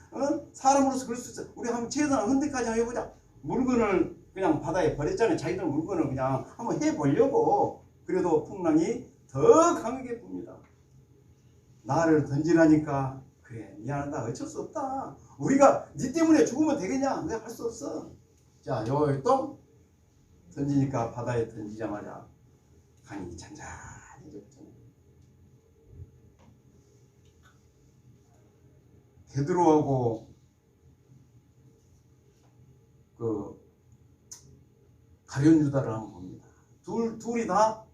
사람으로서 그럴 수 있어. 우리 한번 최선을 헌데까지 한번 해보자. 물건을 그냥 바다에 버렸잖아요. 자기들 물건을 그냥 한번 해보려고. 그래도 풍랑이 더 강하게 붑니다. 나를 던지라니까 그래 미안하다 어쩔 수 없다. 우리가 네 때문에 죽으면 되겠냐? 내가 할 수 없어. 자 여기 또 던지니까 바다에 던지자마자 강이 잔잔해졌잖아요. 베드로하고 그 가룟 유다를 한번 봅니다. 둘이 다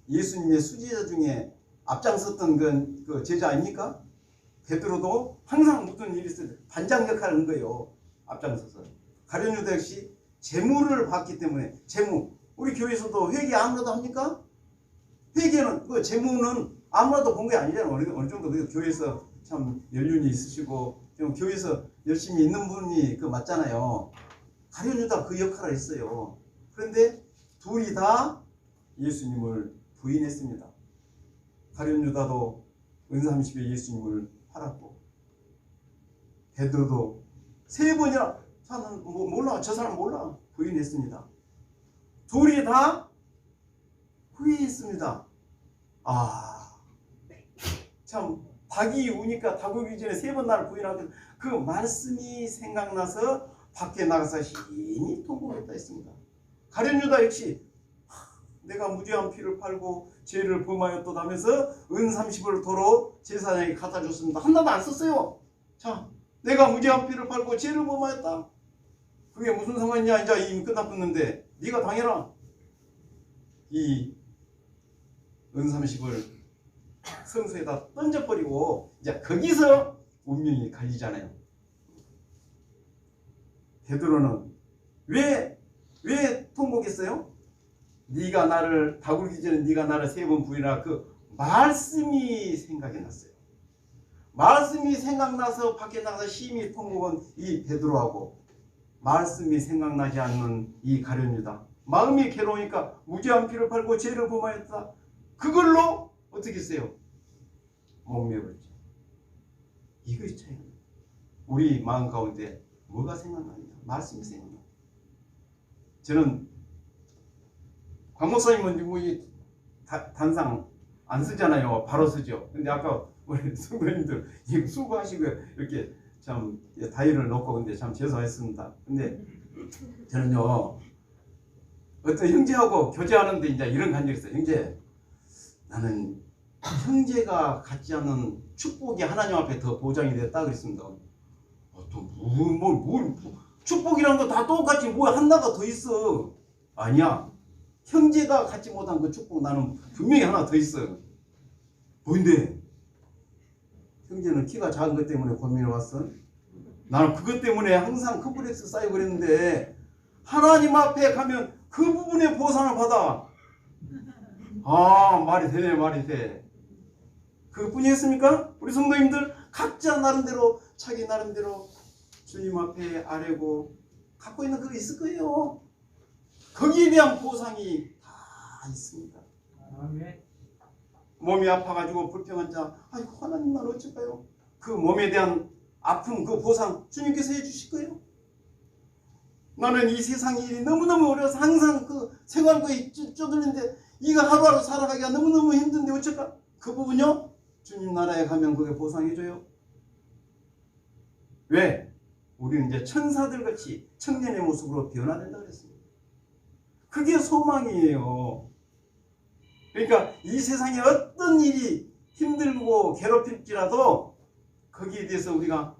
예수님의 수제자 중에 앞장섰던 그 제자 아닙니까? 베드로도 항상 무슨 일이 있어요. 반장 역할을 한 거예요. 앞장서서. 가룟 유다 역시 재물을 받기 때문에 재무. 우리 교회에서도 회계 아무라도 합니까? 회계는 그 재무는 아무라도 본 게 아니잖아요. 어느 정도 교회에서 참 연륜이 있으시고 좀 교회에서 열심히 있는 분이 그 맞잖아요. 가룟 유다 그 역할을 했어요. 그런데 둘이 다 예수님을 부인했습니다. 가룟 유다도 은삼십에 예수님을 팔았고 베드로도 3번이나 저는 몰라 저 사람 몰라 부인했습니다. 둘이 다 후회했습니다. 참 닭이 우니까 닭 오기 전에 3번 나를 부인하고 그 말씀이 생각나서 밖에 나가서 힘이 통곡했다 했습니다. 가룟 유다 역시 내가 무죄한 피를 팔고 죄를 범하였다면서 은30을 도로 제사장에게 갖다 줬습니다. 하나도 안 썼어요. 자, 내가 무죄한 피를 팔고 죄를 범하였다. 그게 무슨 상관이냐? 이제 이미 끝났었는데 네가 당해라. 이 은30을 성수에다 던져버리고 이제 거기서 운명이 갈리잖아요. 베드로는 왜 통곡했어요? 네가 나를 다굴기 전에 네가 나를 3번 부인하라. 그 말씀이 생각이 났어요. 말씀이 생각나서 밖에 나가서 심히 통곡한 이 베드로하고 말씀이 생각나지 않는 이 가룟 유다. 마음이 괴로우니까 무죄한 피를 팔고 죄를 범하였다. 그걸로 어떻게 했어요? 몸매버렸죠. 이것이 차이입니다. 우리 마음 가운데 뭐가 생각나느냐? 말씀이 생각나. 저는 곽 목사님은 뭐이 단상 안 쓰잖아요. 바로 쓰죠. 근데 아까 우리 성도님들 이거 수고하시고 이렇게 참 다이를 넣고 근데 참 죄송했습니다. 근데 저는요 어떤 형제하고 교제하는데 이제 이런 감정이 있어요. 형제, 나는 형제가 갖지 않는 축복이 하나님 앞에 더 보장이 됐다 그랬습니다. 뭘 축복이란 거 다 똑같이 뭐 하나가 더 있어. 아니야. 형제가 갖지 못한 그 축복 나는 분명히 하나 더 있어. 뭔데? 형제는 키가 작은 것 때문에 고민해 왔어. 나는 그것 때문에 항상 컴플렉스 쌓이고 그랬는데 하나님 앞에 가면 그 부분의 보상을 받아. 아, 말이 되네, 말이 돼. 그뿐이었습니까? 우리 성도님들 각자 나름대로 자기 나름대로 주님 앞에 아뢰고 갖고 있는 그거 있을 거예요. 거기에 대한 보상이 다 있습니다. 아멘. 몸이 아파가지고 불평한 자, 아이고 하나님 날 어쩔까요? 그 몸에 대한 아픔, 그 보상 주님께서 해주실 거예요. 나는 이 세상 일이 너무너무 어려워서 항상 그 생활고에 쪼들리는데 이거 하루하루 살아가기가 너무너무 힘든데 어쩔까? 그 부분요? 주님 나라에 가면 그게 보상해줘요. 왜? 우리는 이제 천사들 같이 청년의 모습으로 변화된다 그랬습니다. 그게 소망이에요. 그러니까 이 세상에 어떤 일이 힘들고 괴롭힐지라도 거기에 대해서 우리가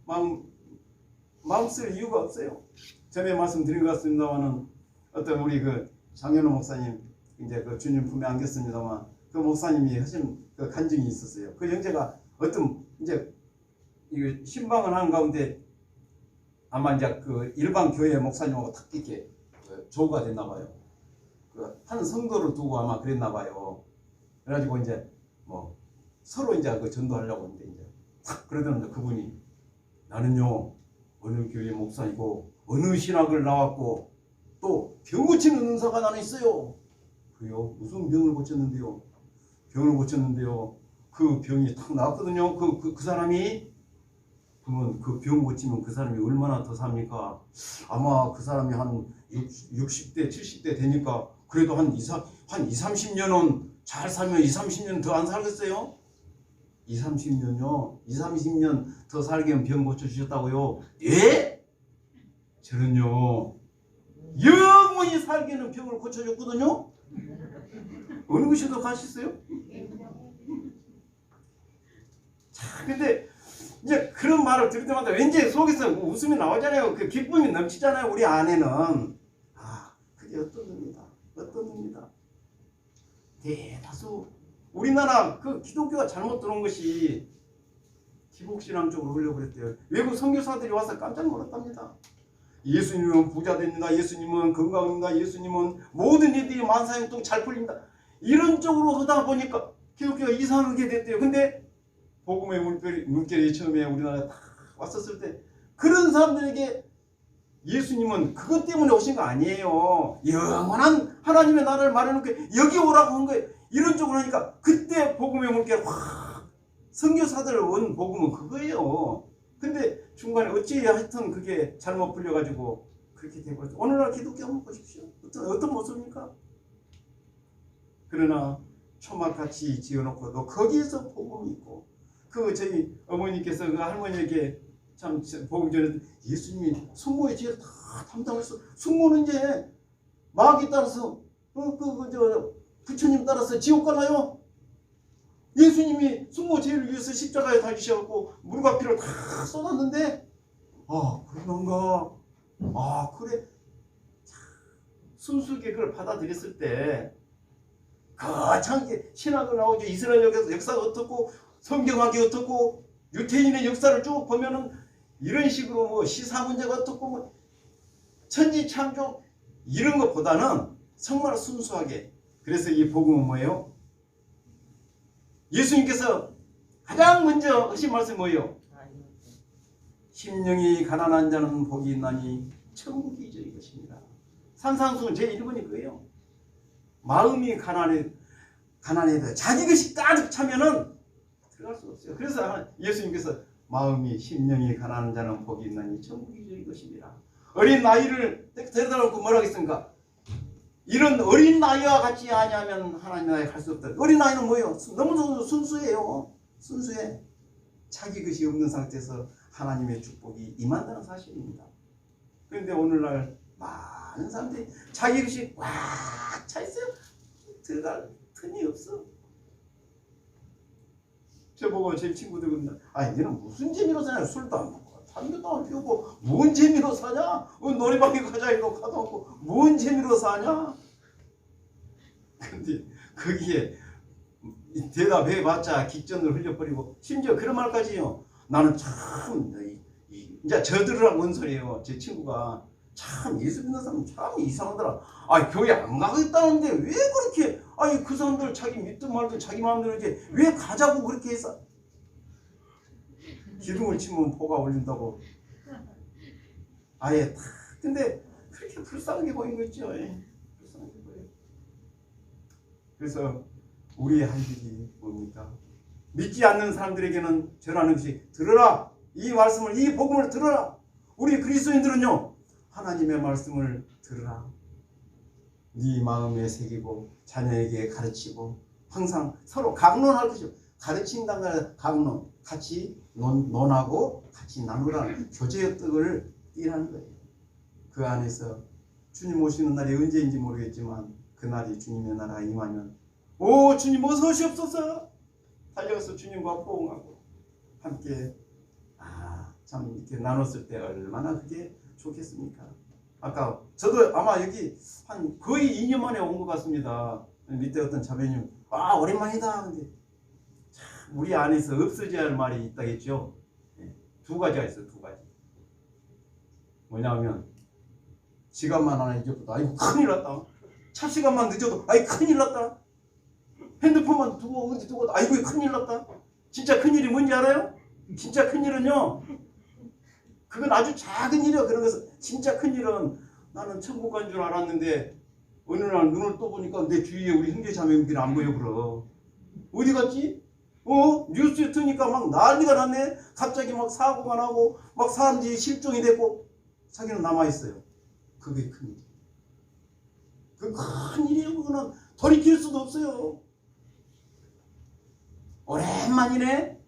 마음 쓸 이유가 없어요. 전에 말씀드린 것 같습니다만은 어떤 우리 그 장현우 목사님 이제 그 주님 품에 안겼습니다만 그 목사님이 하신 그 간증이 있었어요. 그 형제가 어떤 이제 이거 신방을 하는 가운데 아마 이제 그 일반 교회 목사님하고 탁 이렇게 조우가 됐나 봐요. 그 한 성도를 두고 아마 그랬나 봐요. 그래가지고 이제 뭐 서로 이제 그 전도하려고 했는데 이제 탁 그러더니 그분이 나는요 어느 교회 목사이고 어느 신학을 나왔고 또 병 고치는 은사가 나는 있어요. 그래요? 무슨 병을 고쳤는데요? 병을 고쳤는데요. 그 병이 탁 나왔거든요. 그 사람이 그러면 그 병 고치면 그 사람이 얼마나 더 삽니까? 아마 그 사람이 한 60대, 70대 되니까 그래도 한 30년은 잘 살면 30년 더 안 살겠어요? 30년요? 30년 더 살게 하면 병 고쳐주셨다고요? 예? 저는요 영원히 살게는 병을 고쳐줬거든요? 어느 곳이 더 가셨어요? 자, 근데 이제 그런 말을 들을 때마다 왠지 속에서 웃음이 나오잖아요. 그 기쁨이 넘치잖아요. 우리 안에는. 아, 그게 어떤 겁니다. 대다수 우리나라 그 기독교가 잘못 들어온 것이 기복신앙 쪽으로 흘려버렸대요. 외국 선교사들이 와서 깜짝 놀랐답니다. 예수님은 부자 됩니다. 예수님은 건강합니다. 예수님은 모든 일들이 만사형통 잘 풀립니다. 이런 쪽으로 하다 보니까 기독교가 이상하게 됐대요. 근데 복음의 물결이 처음에 우리나라에 딱 왔었을 때 그런 사람들에게 예수님은 그것 때문에 오신 거 아니에요. 영원한 하나님의 나라를 마련해놓고 여기 오라고 한 거예요. 이런 쪽으로 하니까 그때 복음의 물결 확 선교사들 온 복음은 그거예요. 근데 중간에 어찌 하여튼 그게 잘못 풀려가지고 그렇게 돼버렸어요. 오늘날 기독교 한번 보십시오. 어떤 모습입니까? 그러나 초막같이 지어놓고 또 거기에서 복음이 있고 그 저희 어머니께서 그 할머니에게 참 복음 전에 예수님이 숙모의 죄를 다 담당했어. 숙모는 이제 마귀 따라서 부처님 따라서 지옥 가나요? 예수님이 숙모 죄를 위해서 십자가에 달리셔갖고 물과 피를 다 쏟았는데 아 그런가? 아 그래? 순수하게 그걸 받아들였을 때 거창하게 신학을 나오죠. 이스라엘 역사가 어떻고 성경학이 어떻고 유태인의 역사를 쭉 보면은 이런 식으로 뭐 시사 문제가 어떻고 뭐 천지창조 이런 것보다는 정말 순수하게. 그래서 이 복음은 뭐예요? 예수님께서 가장 먼저 하신 말씀이 뭐예요? 심령이 가난한 자는 복이 있나니 천국이 저희 것입니다. 산상수훈 제1번이 그거예요. 마음이 가난해도 자기 것이 가득 차면은 들어갈 수 없어요. 그래서 예수님께서 마음이 심령이 가난한 자는 복이 있나니 천국이 저희 것입니다. 어린 아이를 데려다 놓고 뭐라고 했습니까? 이런 어린 나이와 같이 하냐면 하나님 나라에 갈 수 없다. 어린 나이는 뭐예요? 너무 순수해요. 순수해. 자기 것이 없는 상태에서 하나님의 축복이 임한다는 사실입니다. 그런데 오늘날 많은 사람들이 자기 것이 꽉 차 있어요. 들어갈 틈이 없어. 저보고 제 친구들 그런다. 아, 얘는 무슨 재미로 사냐? 술도 안 먹고 담배도 안 피우고 뭔 재미로 사냐? 놀이방에 가자 이거 가도 않고 뭔 재미로 사냐? 근데 거기에 대답해봤자 기전을 흘려버리고 심지어 그런 말까지요. 나는 참 이제 저들으라고 온 소리예요. 제 친구가 참 예수 믿는 사람 참 이상하더라. 아, 교회 안 가겠다는데 왜 그렇게 아니 그 사람들 자기 믿든 말든 자기 마음대로 이제 왜 가자고 그렇게 해서 기둥을 치면 포가 올린다고 아예 다. 근데 그렇게 불쌍하게 보인 거 있죠. 불쌍하게 보여요. 그래서 우리의 할 일이 뭡니까? 믿지 않는 사람들에게는 전하는 것이 들으라. 이 말씀을 이 복음을 들으라. 우리 그리스도인들은요. 하나님의 말씀을 들으라. 네 마음에 새기고 자녀에게 가르치고 항상 서로 강론할 것이고 가르친다는 강론 같이 논하고 같이 나누라는 교제의 떡을 띠라는 거예요. 그 안에서 주님 오시는 날이 언제인지 모르겠지만 그 날이 주님의 나라가 임하면 오 주님 어서 오시옵소서 달려가서 주님과 포옹하고 함께 참 이렇게 나눴을 때 얼마나 그게 좋겠습니까? 아까 저도 아마 여기 한 거의 2년 만에 온 것 같습니다. 밑에 어떤 자매님 오랜만이다. 근데 참 우리 안에서 없어져야 할 말이 있다겠죠. 두 가지가 있어요. 두 가지. 뭐냐면 시간만 하나 잊어버렸다. 아이고 큰일 났다. 차 시간만 늦어도 아이 큰일 났다. 핸드폰만 두고 어디 두고 아이고 큰일 났다. 진짜 큰일이 뭔지 알아요? 진짜 큰일은요. 그건 아주 작은 일이야. 그런 것은 진짜 큰일은 나는 천국 간 줄 알았는데 어느 날 눈을 떠보니까 내 주위에 우리 형제 자매들이 안 보여. 그러 어디 갔지? 뉴스에 트니까 막 난리가 났네. 갑자기 막 사고가 나고 막 사람들이 실종이 됐고 자기는 남아있어요. 그게 큰일. 그 큰일이에요. 그거는 돌이킬 수도 없어요. 오랜만이네.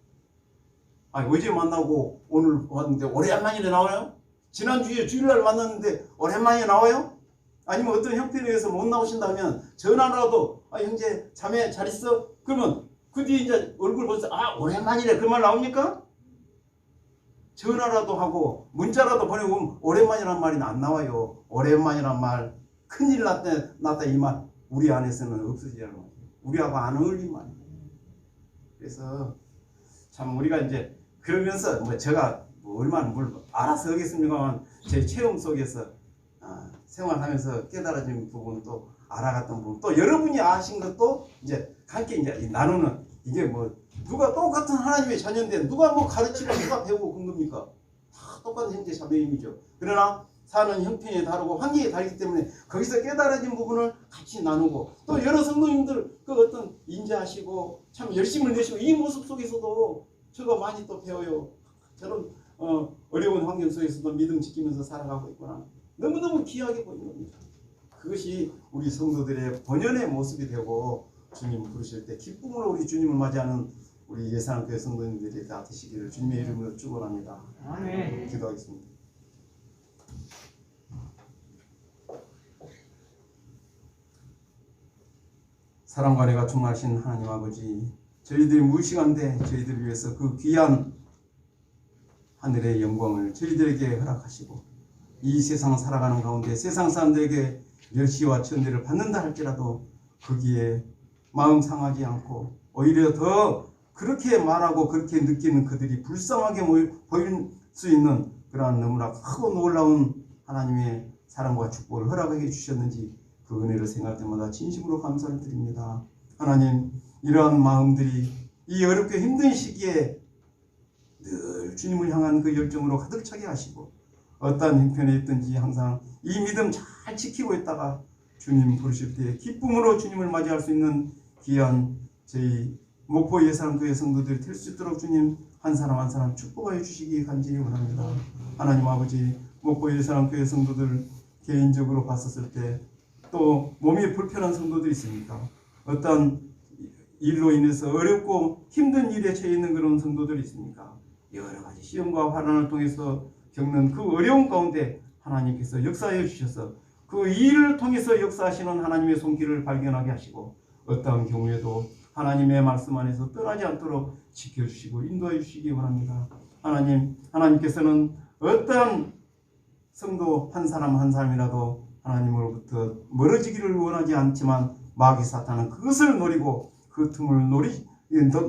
어제 만나고 오늘 왔는데 오랜만이네 나와요? 지난주에 주일날 만났는데 오랜만에 나와요? 아니면 어떤 형편에 못 나오신다면 전화라도 형제 자매 잘 있어? 그러면 그 뒤에 이제 얼굴 보면서 오랜만이네 그 말 나옵니까? 전화라도 하고 문자라도 보내고 오랜만이란 말이 안 나와요. 오랜만이란 말 큰일 났다 이 말 우리 안에서는 없어지라는 말이에요. 우리하고 안 어울린 말이에요. 그래서 참 우리가 이제 그러면서 제가 얼마나 뭘 알아서 하겠습니까만 제 체험 속에서 생활하면서 깨달아진 부분 또 알아갔던 부분 또 여러분이 아신 것도 이제 함께 이제 나누는 이게 누가 똑같은 하나님의 자녀인데 누가 가르치고 누가 배우고 그런 겁니까? 다 똑같은 형제 자매임이죠. 그러나 사는 형편이 다르고 환경이 다르기 때문에 거기서 깨달아진 부분을 같이 나누고 또 여러 성도님들 그 어떤 인자하시고 참 열심을 내시고 이 모습 속에서도 저거 많이 또 배워요. 저런 어려운 환경 속에서도 믿음 지키면서 살아가고 있구나. 너무너무 귀하게 보이는 겁니다. 그것이 우리 성도들의 본연의 모습이 되고 주님 부르실 때 기쁨으로 우리 주님을 맞이하는 우리 예산교회 성도님들이 다 되시기를 주님의 이름으로 축원합니다. 아멘. 기도하겠습니다. 사랑과 은혜가 충만하신 하나님 아버지, 저희들이 무시간데 저희들을 위해서 그 귀한 하늘의 영광을 저희들에게 허락하시고 이 세상 살아가는 가운데 세상 사람들에게 멸시와 천대를 받는다 할지라도 거기에 마음 상하지 않고 오히려 더 그렇게 말하고 그렇게 느끼는 그들이 불쌍하게 보일 수 있는 그러한 너무나 크고 놀라운 하나님의 사랑과 축복을 허락해 주셨는지 그 은혜를 생각할 때마다 진심으로 감사를 드립니다. 하나님, 이러한 마음들이 이 어렵게 힘든 시기에 늘 주님을 향한 그 열정으로 가득 차게 하시고 어떠한 형편에 있든지 항상 이 믿음 잘 지키고 있다가 주님 부르실 때 기쁨으로 주님을 맞이할 수 있는 귀한 저희 목포 예산교회 성도들이 될 수 있도록 주님 한 사람 한 사람 축복하여 주시기 간절히 원합니다. 하나님 아버지, 목포 예산교회 성도들 개인적으로 봤었을 때 또 몸이 불편한 성도들이 있습니까? 어떤 일로 인해서 어렵고 힘든 일에 처해 있는 그런 성도들이 있습니까? 여러 가지 시험과 환난을 통해서 겪는 그 어려운 가운데 하나님께서 역사해 주셔서 그 일을 통해서 역사하시는 하나님의 손길을 발견하게 하시고 어떠한 경우에도 하나님의 말씀 안에서 떠나지 않도록 지켜주시고 인도해 주시기 원합니다. 하나님께서는 어떠한 성도 한 사람 한 사람이라도 하나님으로부터 멀어지기를 원하지 않지만 마귀 사탄은 그것을 노리고 그 틈을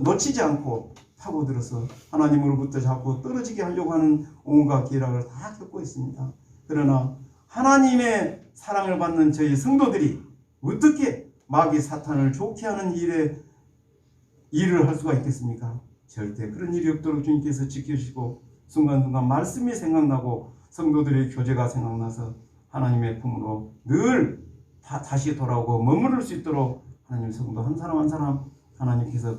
놓치지 않고 파고들어서 하나님으로부터 자꾸 떨어지게 하려고 하는 온갖 기락을 다 겪고 있습니다. 그러나 하나님의 사랑을 받는 저희 성도들이 어떻게 마귀 사탄을 좋게 하는 일을 할 수가 있겠습니까? 절대 그런 일이 없도록 주님께서 지켜주시고 순간순간 말씀이 생각나고 성도들의 교제가 생각나서 하나님의 품으로 늘 다시 돌아오고 머무를 수 있도록 하나님 성도 한 사람 한 사람 하나님께서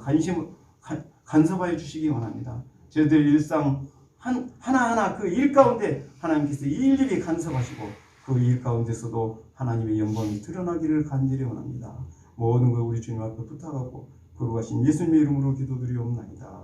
간섭하여 주시기 원합니다. 저희들 일상 하나하나 그 일 가운데 하나님께서 일일이 간섭하시고 그 일 가운데서도 하나님의 영광이 드러나기를 간절히 원합니다. 모든 걸 우리 주님 앞에 부탁하고 거룩하신 예수님의 이름으로 기도드리옵나이다.